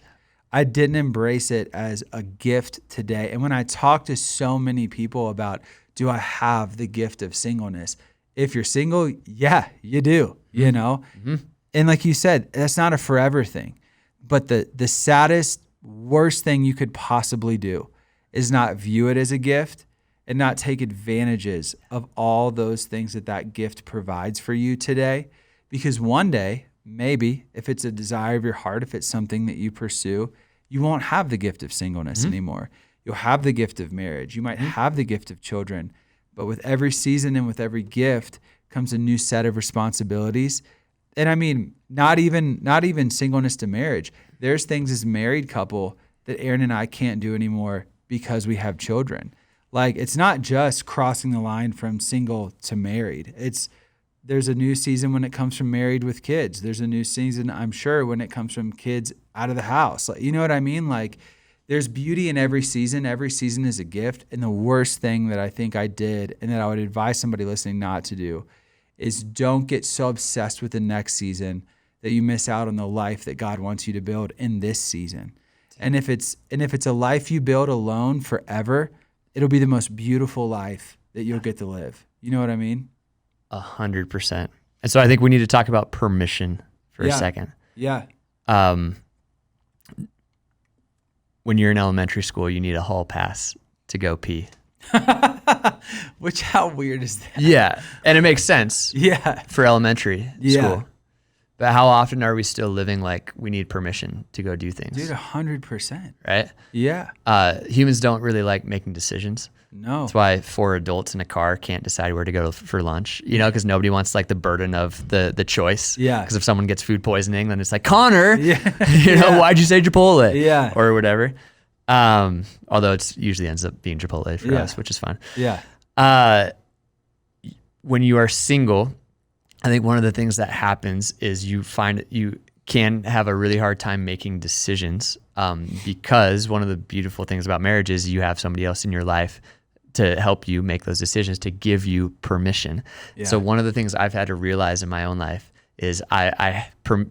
I didn't embrace it as a gift today. And when I talk to so many people about, do I have the gift of singleness? If you're single, yeah, you do, Mm-hmm. And like you said, that's not a forever thing. But the saddest, worst thing you could possibly do is not view it as a gift and not take advantages of all those things that gift provides for you today. Because one day, maybe, if it's a desire of your heart, if it's something that you pursue, you won't have the gift of singleness anymore. You'll have the gift of marriage. You might have the gift of children. But with every season and with every gift comes a new set of responsibilities. And I mean, not even singleness to marriage. There's things as a married couple that Aaron and I can't do anymore because we have children. Like, it's not just crossing the line from single to married. There's a new season when it comes from married with kids. There's a new season, I'm sure, when it comes from kids out of the house. Like, you know what I mean? Like, there's beauty in every season. Every season is a gift. And the worst thing that I think I did, and that I would advise somebody listening not to do, is don't get so obsessed with the next season that you miss out on the life that God wants you to build in this season. And if it's a life you build alone forever, it'll be the most beautiful life that you'll get to live. You know what I mean? 100%. And so I think we need to talk about permission for a second. Yeah. When you're in elementary school, you need a hall pass to go pee. Which, how weird is that? Yeah. And it makes sense. Yeah. For elementary school. But how often are we still living like we need permission to go do things? Dude, 100%. Right? Yeah. Humans don't really like making decisions. No. That's why 4 adults in a car can't decide where to go for lunch, because nobody wants like the burden of the choice. Yeah. Because if someone gets food poisoning, then it's like, Connor, yeah. Why'd you say Chipotle? Yeah. Or whatever. Although it usually ends up being Chipotle for us, which is fun. Yeah. When you are single, I think one of the things that happens is you find that you can have a really hard time making decisions, because one of the beautiful things about marriage is you have somebody else in your life to help you make those decisions, to give you permission. Yeah. So one of the things I've had to realize in my own life is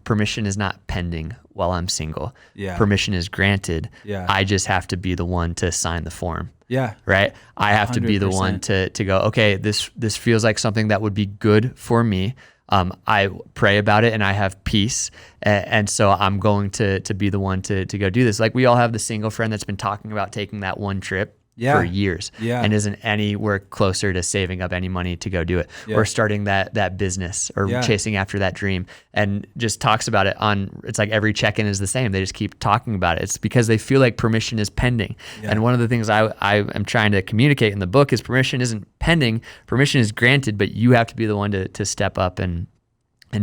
permission is not pending while I'm single. Yeah. Permission is granted. Yeah. I just have to be the one to sign the form. Yeah. Right. I have 100%. To be the one to go, okay, this feels like something that would be good for me. I pray about it and I have peace. And so I'm going to be the one to go do this. Like, we all have the single friend that's been talking about taking that one trip for years and isn't anywhere closer to saving up any money to go do it, or starting that business, or chasing after that dream, and just talks about it it's like every check-in is the same. They just keep talking about it. It's because they feel like permission is pending. And one of the things I am trying to communicate in the book is permission isn't pending, permission is granted, but you have to be the one to step up and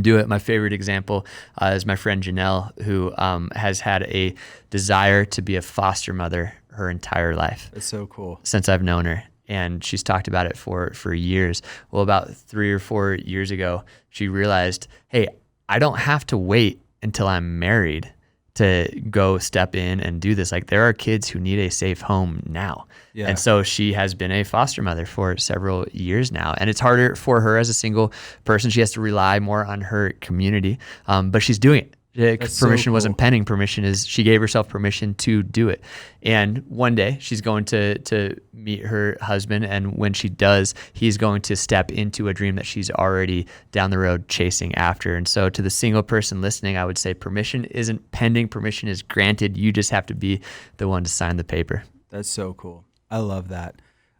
do it. My favorite example is my friend Janelle, who has had a desire to be a foster mother her entire life. That's so cool. Since I've known her. And she's talked about it for years. Well, about 3 or 4 years ago, she realized, hey, I don't have to wait until I'm married to go step in and do this. Like, there are kids who need a safe home now. Yeah. And so she has been a foster mother for several years now. And it's harder for her as a single person. She has to rely more on her community, but she's doing it. Permission wasn't pending. She gave herself permission to do it. And one day she's going to meet her husband. And when she does, he's going to step into a dream that she's already down the road chasing after. And so to the single person listening, I would say permission isn't pending. Permission is granted. You just have to be the one to sign the paper. That's so cool. I love that.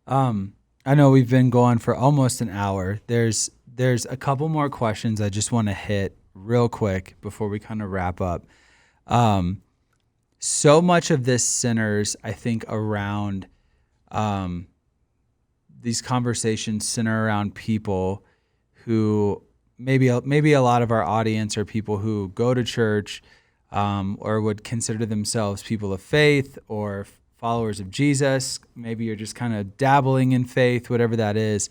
I know we've been going for almost an hour. There's a couple more questions I just want to hit real quick before we kind of wrap up. So much of this centers, I think, around these conversations center around people who maybe a lot of our audience are people who go to church, or would consider themselves people of faith or followers of Jesus. Maybe you're just kind of dabbling in faith, whatever that is.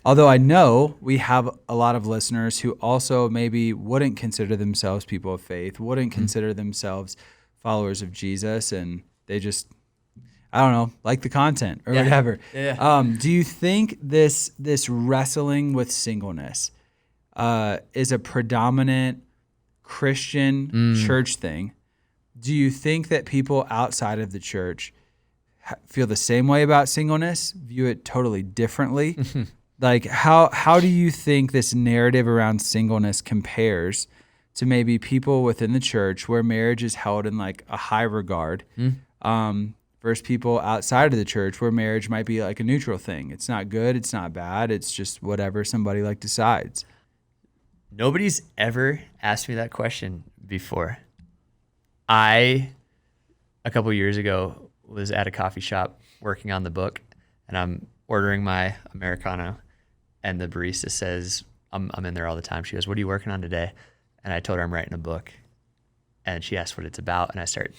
Although I know we have a lot of listeners who also maybe wouldn't consider themselves people of faith, wouldn't consider themselves followers of Jesus, and they just, I don't know, like the content or whatever. Yeah. Do you think this wrestling with singleness is a predominant Christian church thing? Do you think that people outside of the church feel the same way about singleness, view it totally differently? Like, how do you think this narrative around singleness compares to maybe people within the church where marriage is held in like a high regard, versus people outside of the church where marriage might be like a neutral thing. It's not good, it's not bad, it's just whatever somebody like decides. Nobody's ever asked me that question before. A couple years ago, was at a coffee shop working on the book, and I'm ordering my Americano, and the barista says, I'm in there all the time. She goes, "What are you working on today?" And I told her I'm writing a book. And she asked what it's about, and I start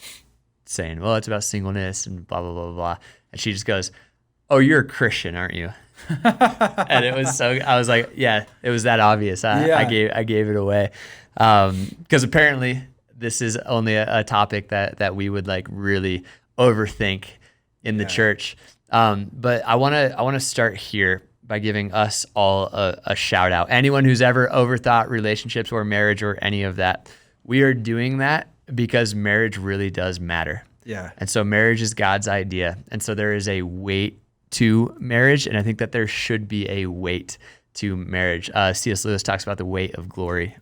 saying, "Well, it's about singleness and blah, blah, blah, blah." And she just goes, "Oh, you're a Christian, aren't you?" And it was I was like, yeah, it was that obvious. I gave it away. Because apparently this is only a topic that we would like really overthink in the church. But I want to start here by giving us all a shout out. Anyone who's ever overthought relationships or marriage or any of that, we are doing that because marriage really does matter. Yeah. And so marriage is God's idea. And so there is a weight to marriage. And I think that there should be a weight to marriage. C.S. Lewis talks about the weight of glory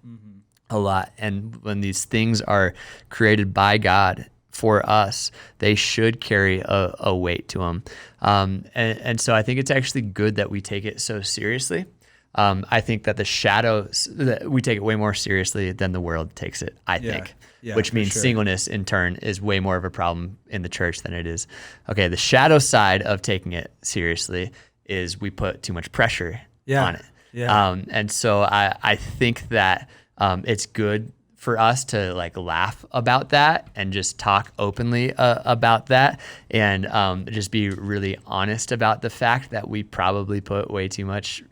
a lot. And when these things are created by God for us, they should carry a weight to them. And so I think it's actually good that we take it so seriously. I think that the shadows, that we take it way more seriously than the world takes it, I think. Yeah, which means singleness in turn is way more of a problem in the church than it is. Okay, the shadow side of taking it seriously is we put too much pressure on it. Yeah. And so I think that it's good for us to like laugh about that and just talk openly about that, and just be really honest about the fact that we probably put way too much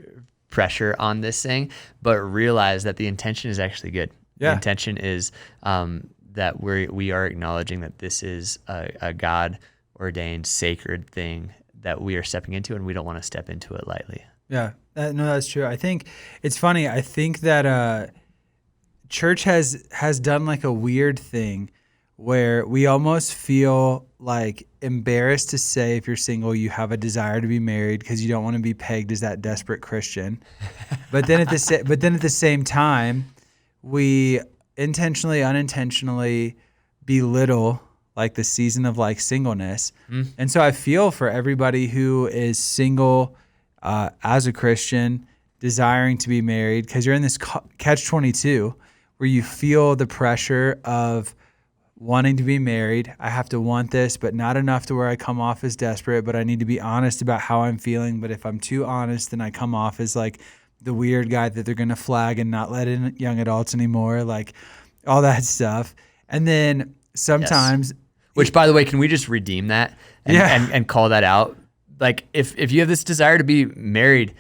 pressure on this thing, but realize that the intention is actually good. Yeah. The intention is that we are acknowledging that this is a God ordained sacred thing that we are stepping into, and we don't want to step into it lightly. Yeah, no, that's true. I think it's funny. I think that church has done like a weird thing where we almost feel like embarrassed to say if you're single you have a desire to be married because you don't want to be pegged as that desperate Christian. But then at the same time, we intentionally, unintentionally belittle like the season of like singleness. And so I feel for everybody who is single as a Christian, desiring to be married, because you're in this catch-22 where you feel the pressure of wanting to be married. I have to want this, but not enough to where I come off as desperate, but I need to be honest about how I'm feeling. But if I'm too honest, then I come off as like the weird guy that they're going to flag and not let in young adults anymore, like all that stuff. And then sometimes... Yes. Which, by the way, can we just redeem that and call that out? Like, if you have this desire to be married,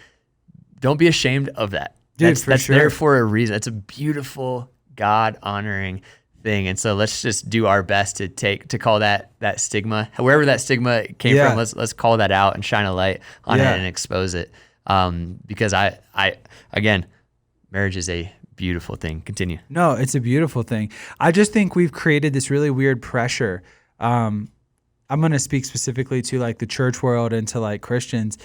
don't be ashamed of that. Dude, that's there for a reason. It's a beautiful, God-honoring thing. And so let's just do our best to call that stigma, wherever that stigma came from, let's call that out and shine a light on it and expose it. Because I again, marriage is a beautiful thing. Continue. No, it's a beautiful thing. I just think we've created this really weird pressure. I'm going to speak specifically to like the church world and to like Christians.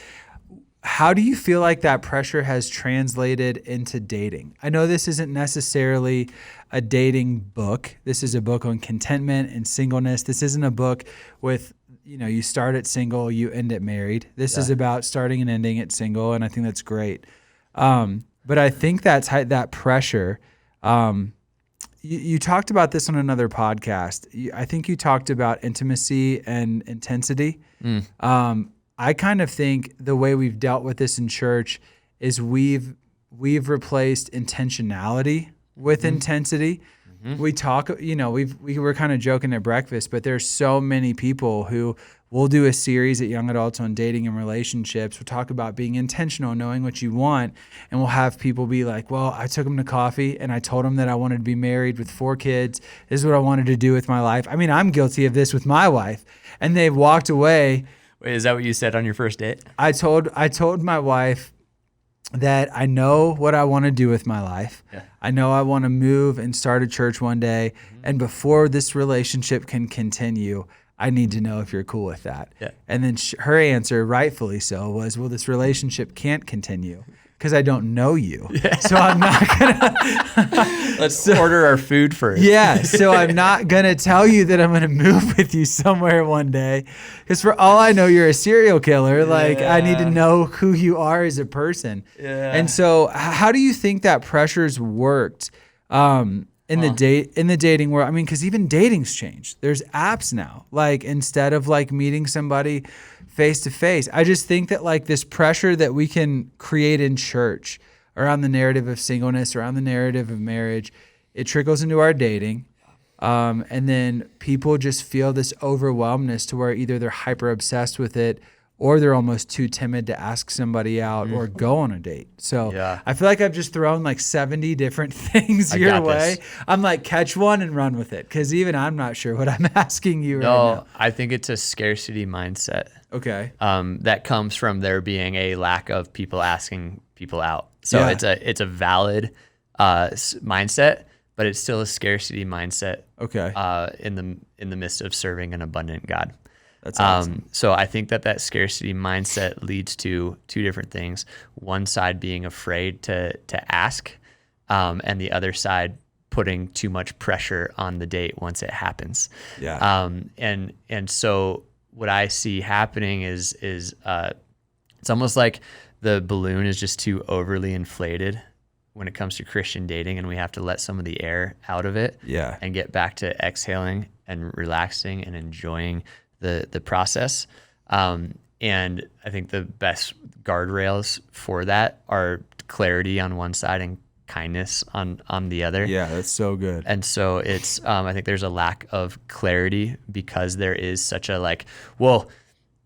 How do you feel like that pressure has translated into dating? I know this isn't necessarily a dating book. This is a book on contentment and singleness. This isn't a book with, you start at single, you end at married. This is about starting and ending at single, and I think that's great. But I think that pressure, you talked about this on another podcast. I think you talked about intimacy and intensity. I kind of think the way we've dealt with this in church is we've replaced intentionality with intensity. We talk, we were kind of joking at breakfast, but there's so many people who will do a series at Young Adults on dating and relationships. We'll talk about being intentional, knowing what you want, and we'll have people be like, well, I took them to coffee and I told them that I wanted to be married with 4 kids. This is what I wanted to do with my life. I mean, I'm guilty of this with my wife. And they've walked away. Wait, is that what you said on your first date? I told my wife that I know what I want to do with my life. Yeah. I know I want to move and start a church one day. And before this relationship can continue, I need to know if you're cool with that. Yeah. And then her answer, rightfully so, was, well, this relationship can't continue because I don't know you. So I'm not gonna. Let's order our food first. Yeah, so I'm not gonna tell you that I'm gonna move with you somewhere one day, because for all I know, you're a serial killer. Like, I need to know who you are as a person. Yeah. And so, how do you think that pressure's worked in the dating world? I mean, because even dating's changed. There's apps now. Like, instead of like meeting somebody face to face, I just think that like this pressure that we can create in church around the narrative of singleness, around the narrative of marriage, it trickles into our dating. And then people just feel this overwhelmness to where either they're hyper obsessed with it, or they're almost too timid to ask somebody out or go on a date. So I feel like I've just thrown like 70 different things your way. I'm like, catch one and run with it, because even I'm not sure what I'm asking you right now. I think it's a scarcity mindset. Okay. That comes from there being a lack of people asking people out. So it's a valid mindset, but it's still a scarcity mindset. Okay. In the midst of serving an abundant God. That's awesome. So I think that scarcity mindset leads to two different things. One side being afraid to ask, and the other side putting too much pressure on the date once it happens. Yeah. And so what I see happening is it's almost like the balloon is just too overly inflated when it comes to Christian dating, and we have to let some of the air out of it. Yeah. And get back to exhaling and relaxing and enjoying the process. And I think the best guardrails for that are clarity on one side and kindness on the other. Yeah, that's so good. And so it's, I think there's a lack of clarity because there is such a like, well,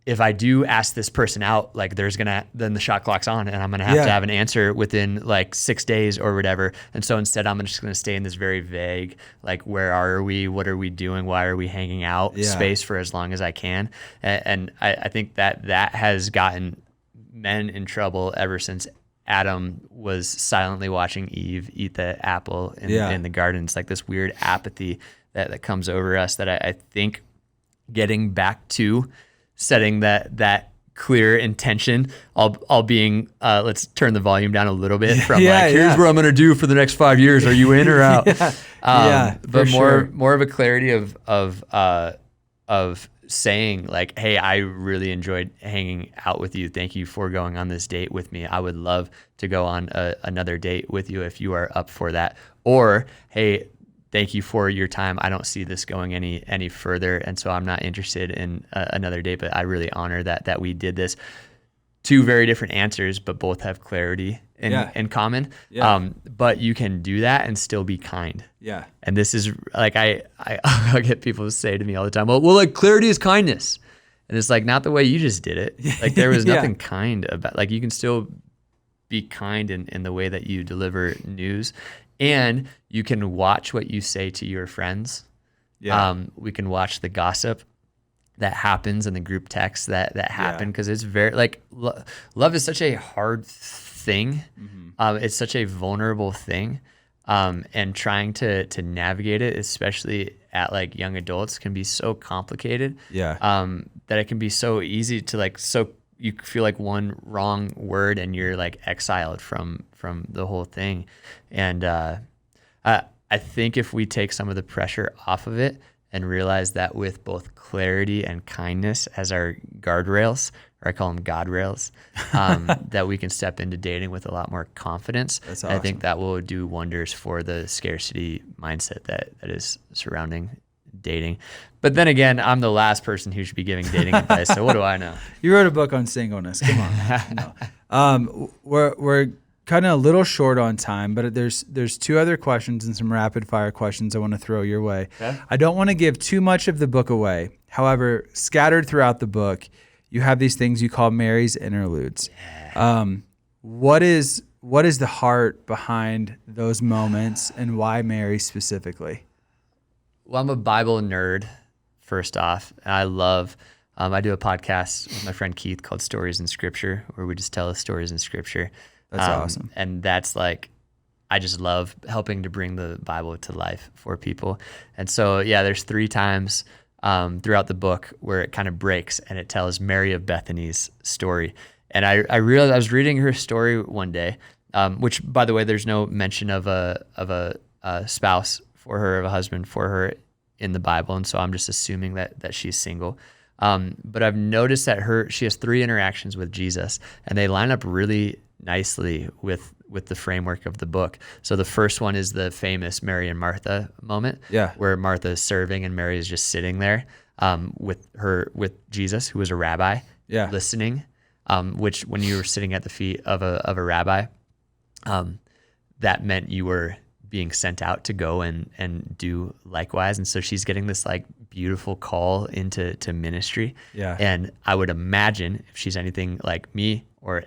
if I do ask this person out, like then the shot clock's on and I'm going to have an answer within like 6 days or whatever. And so instead I'm just going to stay in this very vague, like, where are we? What are we doing? Why are we hanging out space for as long as I can? And I think that has gotten men in trouble ever since Adam was silently watching Eve eat the apple in the garden. It's like this weird apathy that comes over us that I think getting back to setting that clear intention, all being let's turn the volume down a little bit from here's what I'm going to do for the next 5 years. Are you in or out? But more of a clarity of saying like, hey, I really enjoyed hanging out with you. Thank you for going on this date with me. I would love to go on another date with you if you are up for that. Or, hey, thank you for your time. I don't see this going any further, and so I'm not interested in another date, but I really honor that we did this. Two very different answers, but both have clarity in common. Yeah. But you can do that and still be kind. Yeah. And this is like, I get people to say to me all the time, well, like, clarity is kindness. And it's like, not the way you just did it. Like, there was nothing kind about, like, you can still be kind in the way that you deliver news. And you can watch what you say to your friends. Yeah. We can watch the gossip that happens in the group texts that happen, because it's very, like, love is such a hard thing. Mm-hmm. It's such a vulnerable thing. And trying to navigate it, especially at like young adults, can be so complicated. Yeah. That it can be so easy to like, so you feel like one wrong word and you're like exiled from the whole thing. And I think if we take some of the pressure off of it and realize that with both clarity and kindness as our guardrails, or I call them God rails, that we can step into dating with a lot more confidence. That's awesome. I think that will do wonders for the scarcity mindset that is surrounding dating. But then again, I'm the last person who should be giving dating advice, so what do I know? You wrote a book on singleness. Come on. No. We're kind of a little short on time, but there's two other questions and some rapid fire questions I want to throw your way. Okay. I don't want to give too much of the book away. However, scattered throughout the book, you have these things you call Mary's interludes. Yeah. What is the heart behind those moments, and why Mary specifically? Well, I'm a Bible nerd, first off. And I love, I do a podcast with my friend Keith called Stories in Scripture, where we just tell stories in Scripture. That's awesome. And that's like, I just love helping to bring the Bible to life for people. And so, there's 3 times throughout the book where it kind of breaks and it tells Mary of Bethany's story. And I realized I was reading her story one day, which, by the way, there's no mention of a spouse for her, of a husband for her in the Bible, and so I'm just assuming that she's single. But I've noticed that she has 3 interactions with Jesus, and they line up really nicely with the framework of the book. So the first one is the famous Mary and Martha moment, where Martha is serving and Mary is just sitting there with Jesus, who was a rabbi, listening. Which, when you were sitting at the feet of a rabbi, that meant you were being sent out to go and do likewise. And so she's getting this like beautiful call into ministry. Yeah. And I would imagine if she's anything like me or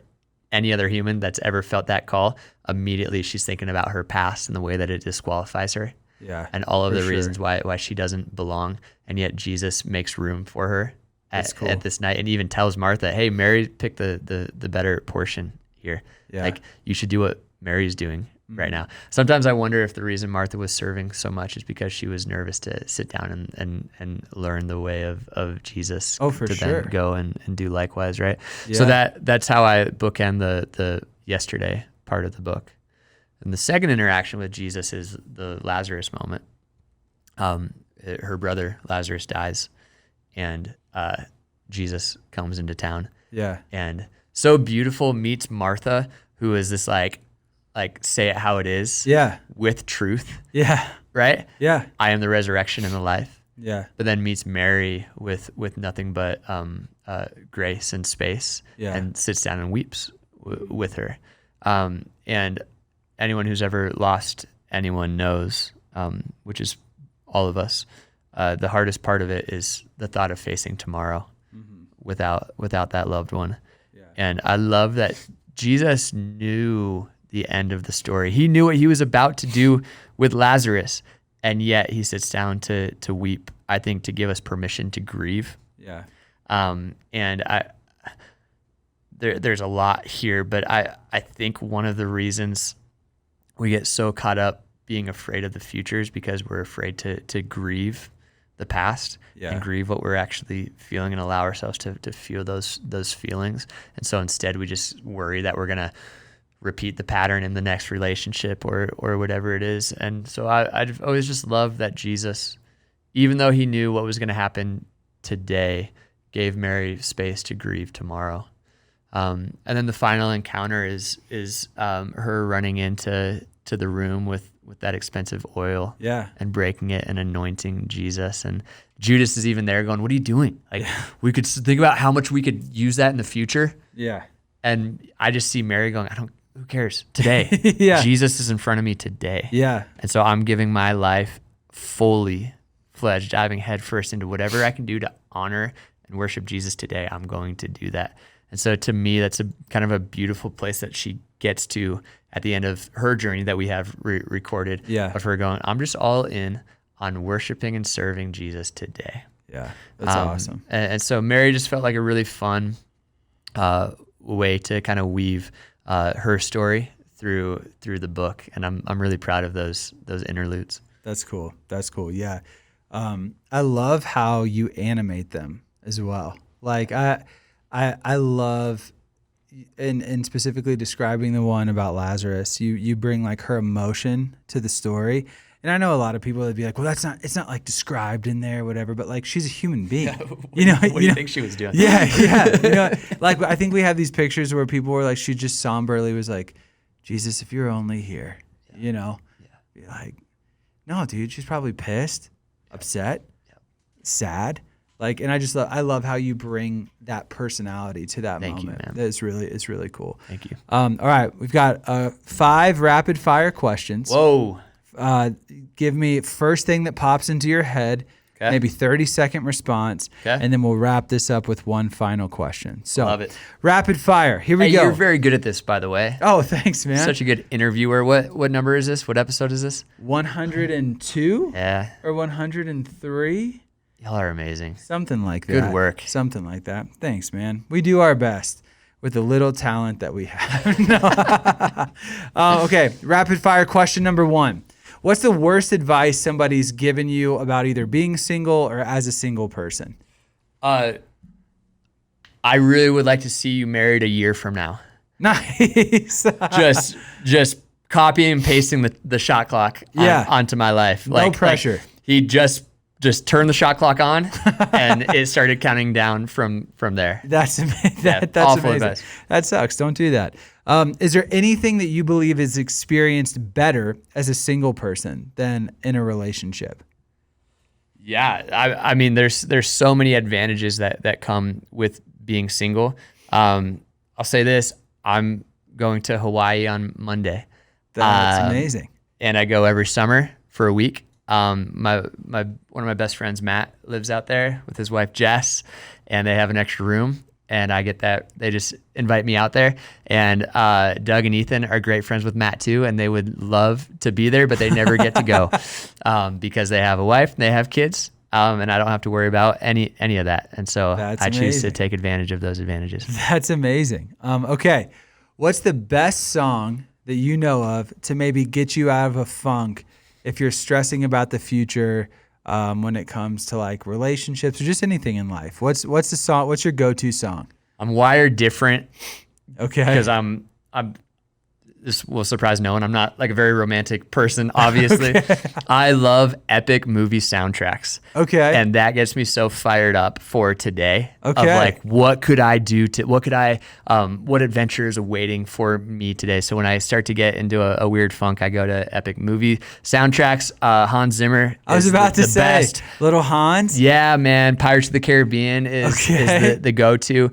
any other human that's ever felt that call, immediately she's thinking about her past and the way that it disqualifies her. Yeah. And all of the reasons why she doesn't belong. And yet Jesus makes room for her at this night, and even tells Martha, hey, Mary picked the better portion here. Yeah. Like, you should do what Mary's doing right now. Sometimes I wonder if the reason Martha was serving so much is because she was nervous to sit down and learn the way of Jesus. Then go and do likewise, right? Yeah. So that's how I bookend the yesterday part of the book. And the second interaction with Jesus is the Lazarus moment. Her brother Lazarus dies, and Jesus comes into town. Yeah. And so beautiful, meets Martha, who is this like say it how it is. Yeah. With truth. Yeah. Right? Yeah. I am the resurrection and the life. Yeah. But then meets Mary with nothing but grace and space. Yeah. And sits down and weeps with her. And anyone who's ever lost anyone knows, which is all of us, the hardest part of it is the thought of facing tomorrow without that loved one. Yeah. And I love that Jesus knew the end of the story. He knew what he was about to do with Lazarus, and yet he sits down to weep, I think, to give us permission to grieve. Yeah. And there's a lot here, but I think one of the reasons we get so caught up being afraid of the future is because we're afraid to grieve the past and grieve what we're actually feeling and allow ourselves to feel those feelings. And so instead we just worry that we're going to repeat the pattern in the next relationship or whatever it is. And so I've always just loved that Jesus, even though he knew what was going to happen today, gave Mary space to grieve tomorrow. And then the final encounter is her running into the room with that expensive oil, and breaking it and anointing Jesus. And Judas is even there going, what are you doing? Like, we could think about how much we could use that in the future. Yeah. And I just see Mary going, who cares? Today. Jesus is in front of me today. Yeah. And so I'm giving my life fully fledged, diving headfirst into whatever I can do to honor and worship Jesus today. I'm going to do that. And so to me, that's a kind of a beautiful place that she gets to at the end of her journey that we have recorded of her going, I'm just all in on worshiping and serving Jesus today. Yeah, that's awesome. And so Mary just felt like a really fun way to kind of weave her story through the book. And I'm really proud of those interludes. That's cool. Yeah. I love how you animate them as well. Like I love, and specifically describing the one about Lazarus, you bring like her emotion to the story. And I know a lot of people would be like, well, it's not like described in there or whatever, but like she's a human being. Yeah, what do you think she was doing? Yeah. Like I think we have these pictures where people were like, she just somberly was like, Jesus, if you're only here, be like, no, dude, she's probably pissed, upset, sad. Like, and I love how you bring that personality to that moment. Thank you, man. It's really cool. Thank you. All right, we've got 5 rapid fire questions. Whoa. Give me first thing that pops into your head, maybe 30-second response, and then we'll wrap this up with one final question. So, love it. Rapid fire. Here we go. You're very good at this, by the way. Oh, thanks, man. Such a good interviewer. What number is this? What episode is this? 102? Yeah. Or 103? Y'all are amazing. Something like that. Good work. Something like that. Thanks, man. We do our best with the little talent that we have. Okay, rapid fire question number 1. What's the worst advice somebody's given you about either being single or as a single person? I I really would like to see you married a year from now. Nice. just copying and pasting the shot clock onto my life. No pressure. Like he just turned the shot clock on and it started counting down from there. That's amazing. That's awful amazing. advice. That sucks. Don't do that. Is there anything that you believe is experienced better as a single person than in a relationship? Yeah, I mean, there's so many advantages that come with being single. I'll say this: I'm going to Hawaii on Monday. That's amazing. And I go every summer for a week. My one of my best friends, Matt, lives out there with his wife Jess, and they have an extra room. And I get that they just invite me out there. And Doug and Ethan are great friends with Matt too, and they would love to be there, but they never get to go because they have a wife and they have kids, and I don't have to worry about any of that. And so I choose to take advantage of those advantages. That's amazing. Okay, what's the best song that you know of to maybe get you out of a funk if you're stressing about the future? When it comes to like relationships or just anything in life, what's the song? What's your go-to song? I'm wired different. Okay. Because I'm this will surprise no one. I'm not like a very romantic person, obviously. Okay. I love epic movie soundtracks. Okay. And that gets me so fired up for today. Okay. Of like, what could I do what adventure is awaiting for me today? So when I start to get into a weird funk, I go to epic movie soundtracks. Hans Zimmer. I was about to say, best. Little Hans. Yeah, man. Pirates of the Caribbean is the go-to.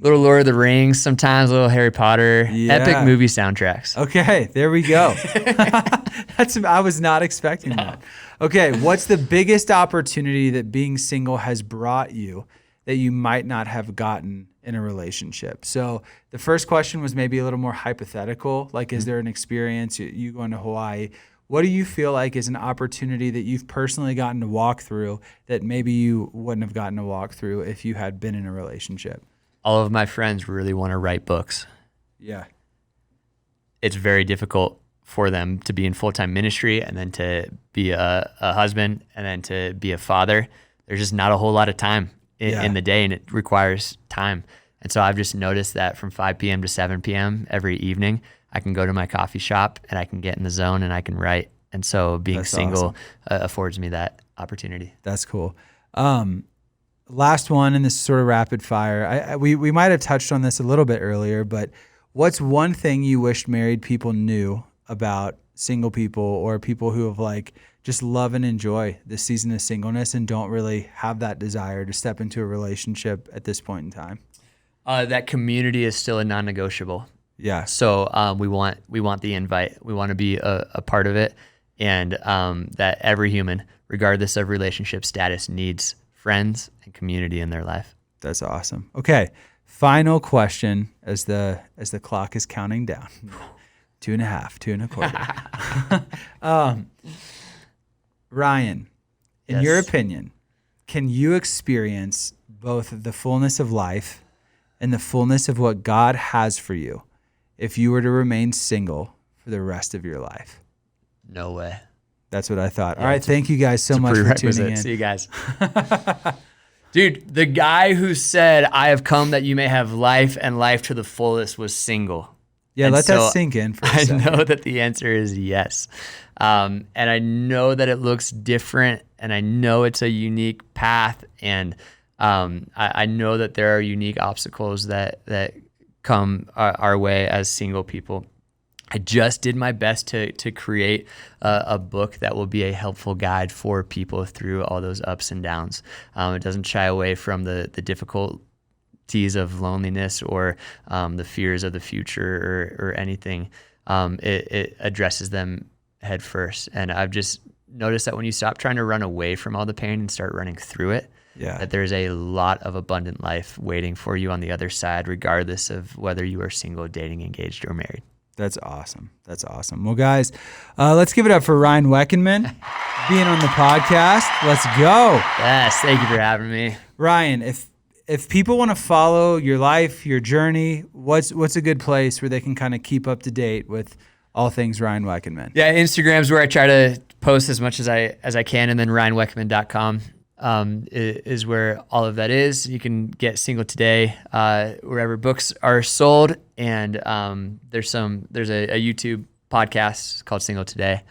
Little Lord of the Rings, sometimes a little Harry Potter, epic movie soundtracks. Okay, there we go. I was not expecting that. Okay, what's the biggest opportunity that being single has brought you that you might not have gotten in a relationship? So the first question was maybe a little more hypothetical, like is there an experience, you going to Hawaii? What do you feel like is an opportunity that you've personally gotten to walk through that maybe you wouldn't have gotten to walk through if you had been in a relationship? All of my friends really want to write books. Yeah. It's very difficult for them to be in full-time ministry and then to be a husband and then to be a father. There's just not a whole lot of time in the day, and it requires time. And so I've just noticed that from 5 p.m. to 7 p.m. every evening, I can go to my coffee shop and I can get in the zone and I can write. And so being single affords me that opportunity. That's cool. Last one in this sort of rapid fire. We might have touched on this a little bit earlier, but what's one thing you wished married people knew about single people or people who have like just love and enjoy this season of singleness and don't really have that desire to step into a relationship at this point in time? That community is still a non-negotiable. Yeah. So we want the invite. We want to be a part of it, and that every human, regardless of relationship status, needs friends and community in their life. That's awesome. Okay, final question as the clock is counting down. 2.5, 2.25. Ryan, in your opinion, can you experience both the fullness of life and the fullness of what God has for you if you were to remain single for the rest of your life? No way. That's what I thought. All right, thank you guys so much for tuning in. See you guys. Dude, the guy who said, "I have come that you may have life and life to the fullest," was single. Yeah, let that sink in for a second. I know that the answer is yes. And I know that it looks different, and I know it's a unique path, and I know that there are unique obstacles that come our way as single people. I just did my best to create a book that will be a helpful guide for people through all those ups and downs. It doesn't shy away from the difficulties of loneliness or the fears of the future or anything. It addresses them head first. And I've just noticed that when you stop trying to run away from all the pain and start running through it, that there's a lot of abundant life waiting for you on the other side, regardless of whether you are single, dating, engaged, or married. That's awesome. That's awesome. Well, guys, let's give it up for Ryan Wekenman being on the podcast. Let's go. Yes, thank you for having me. Ryan, if people want to follow your life, your journey, what's a good place where they can kind of keep up to date with all things Ryan Wekenman? Yeah, Instagram's where I try to post as much as I can, and then ryanwekenman.com. is where all of that is. You can get Single Today wherever books are sold, and there's a YouTube podcast called Single Today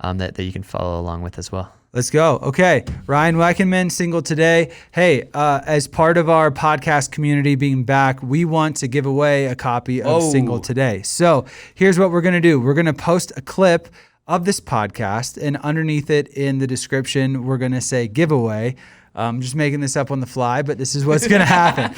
that you can follow along with as well. Let's go. Okay. Ryan Wekenman, Single Today. Hey, as part of our podcast community being back, we want to give away a copy of Single Today. So here's what we're going to do. We're going to post a clip of this podcast, and underneath it in the description, we're going to say giveaway. I'm just making this up on the fly, but this is what's going to happen.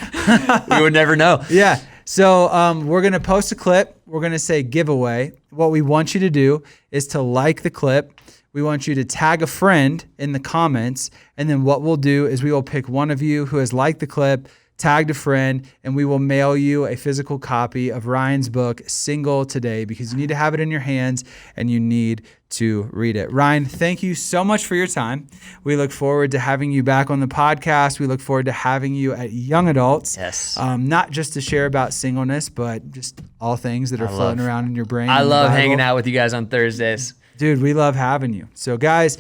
We would never know. Yeah. So we're going to post a clip. We're going to say giveaway. What we want you to do is to like the clip. We want you to tag a friend in the comments. And then what we'll do is we will pick one of you who has liked the clip, tagged a friend, and we will mail you a physical copy of Ryan's book, Single Today, because you need to have it in your hands and you need to read it. Ryan, thank you so much for your time. We look forward to having you back on the podcast. We look forward to having you at Young Adults. Yes. Not just to share about singleness, but just all things that are floating around in your brain. I love hanging out with you guys on Thursdays. Dude, we love having you. So guys,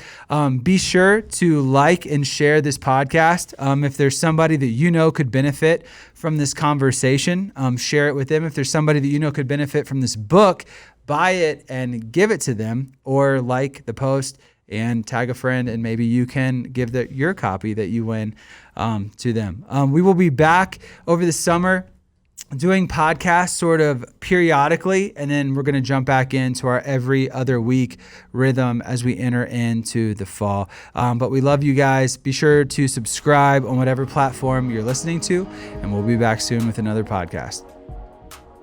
be sure to like and share this podcast. If there's somebody that you know could benefit from this conversation, share it with them. If there's somebody that you know could benefit from this book, buy it and give it to them, or like the post and tag a friend, and maybe you can give your copy that you win to them. We will be back over the summer doing podcasts sort of periodically, and then we're going to jump back into our every other week rhythm as we enter into the fall. But we love you guys. Be sure to subscribe on whatever platform you're listening to, and we'll be back soon with another podcast.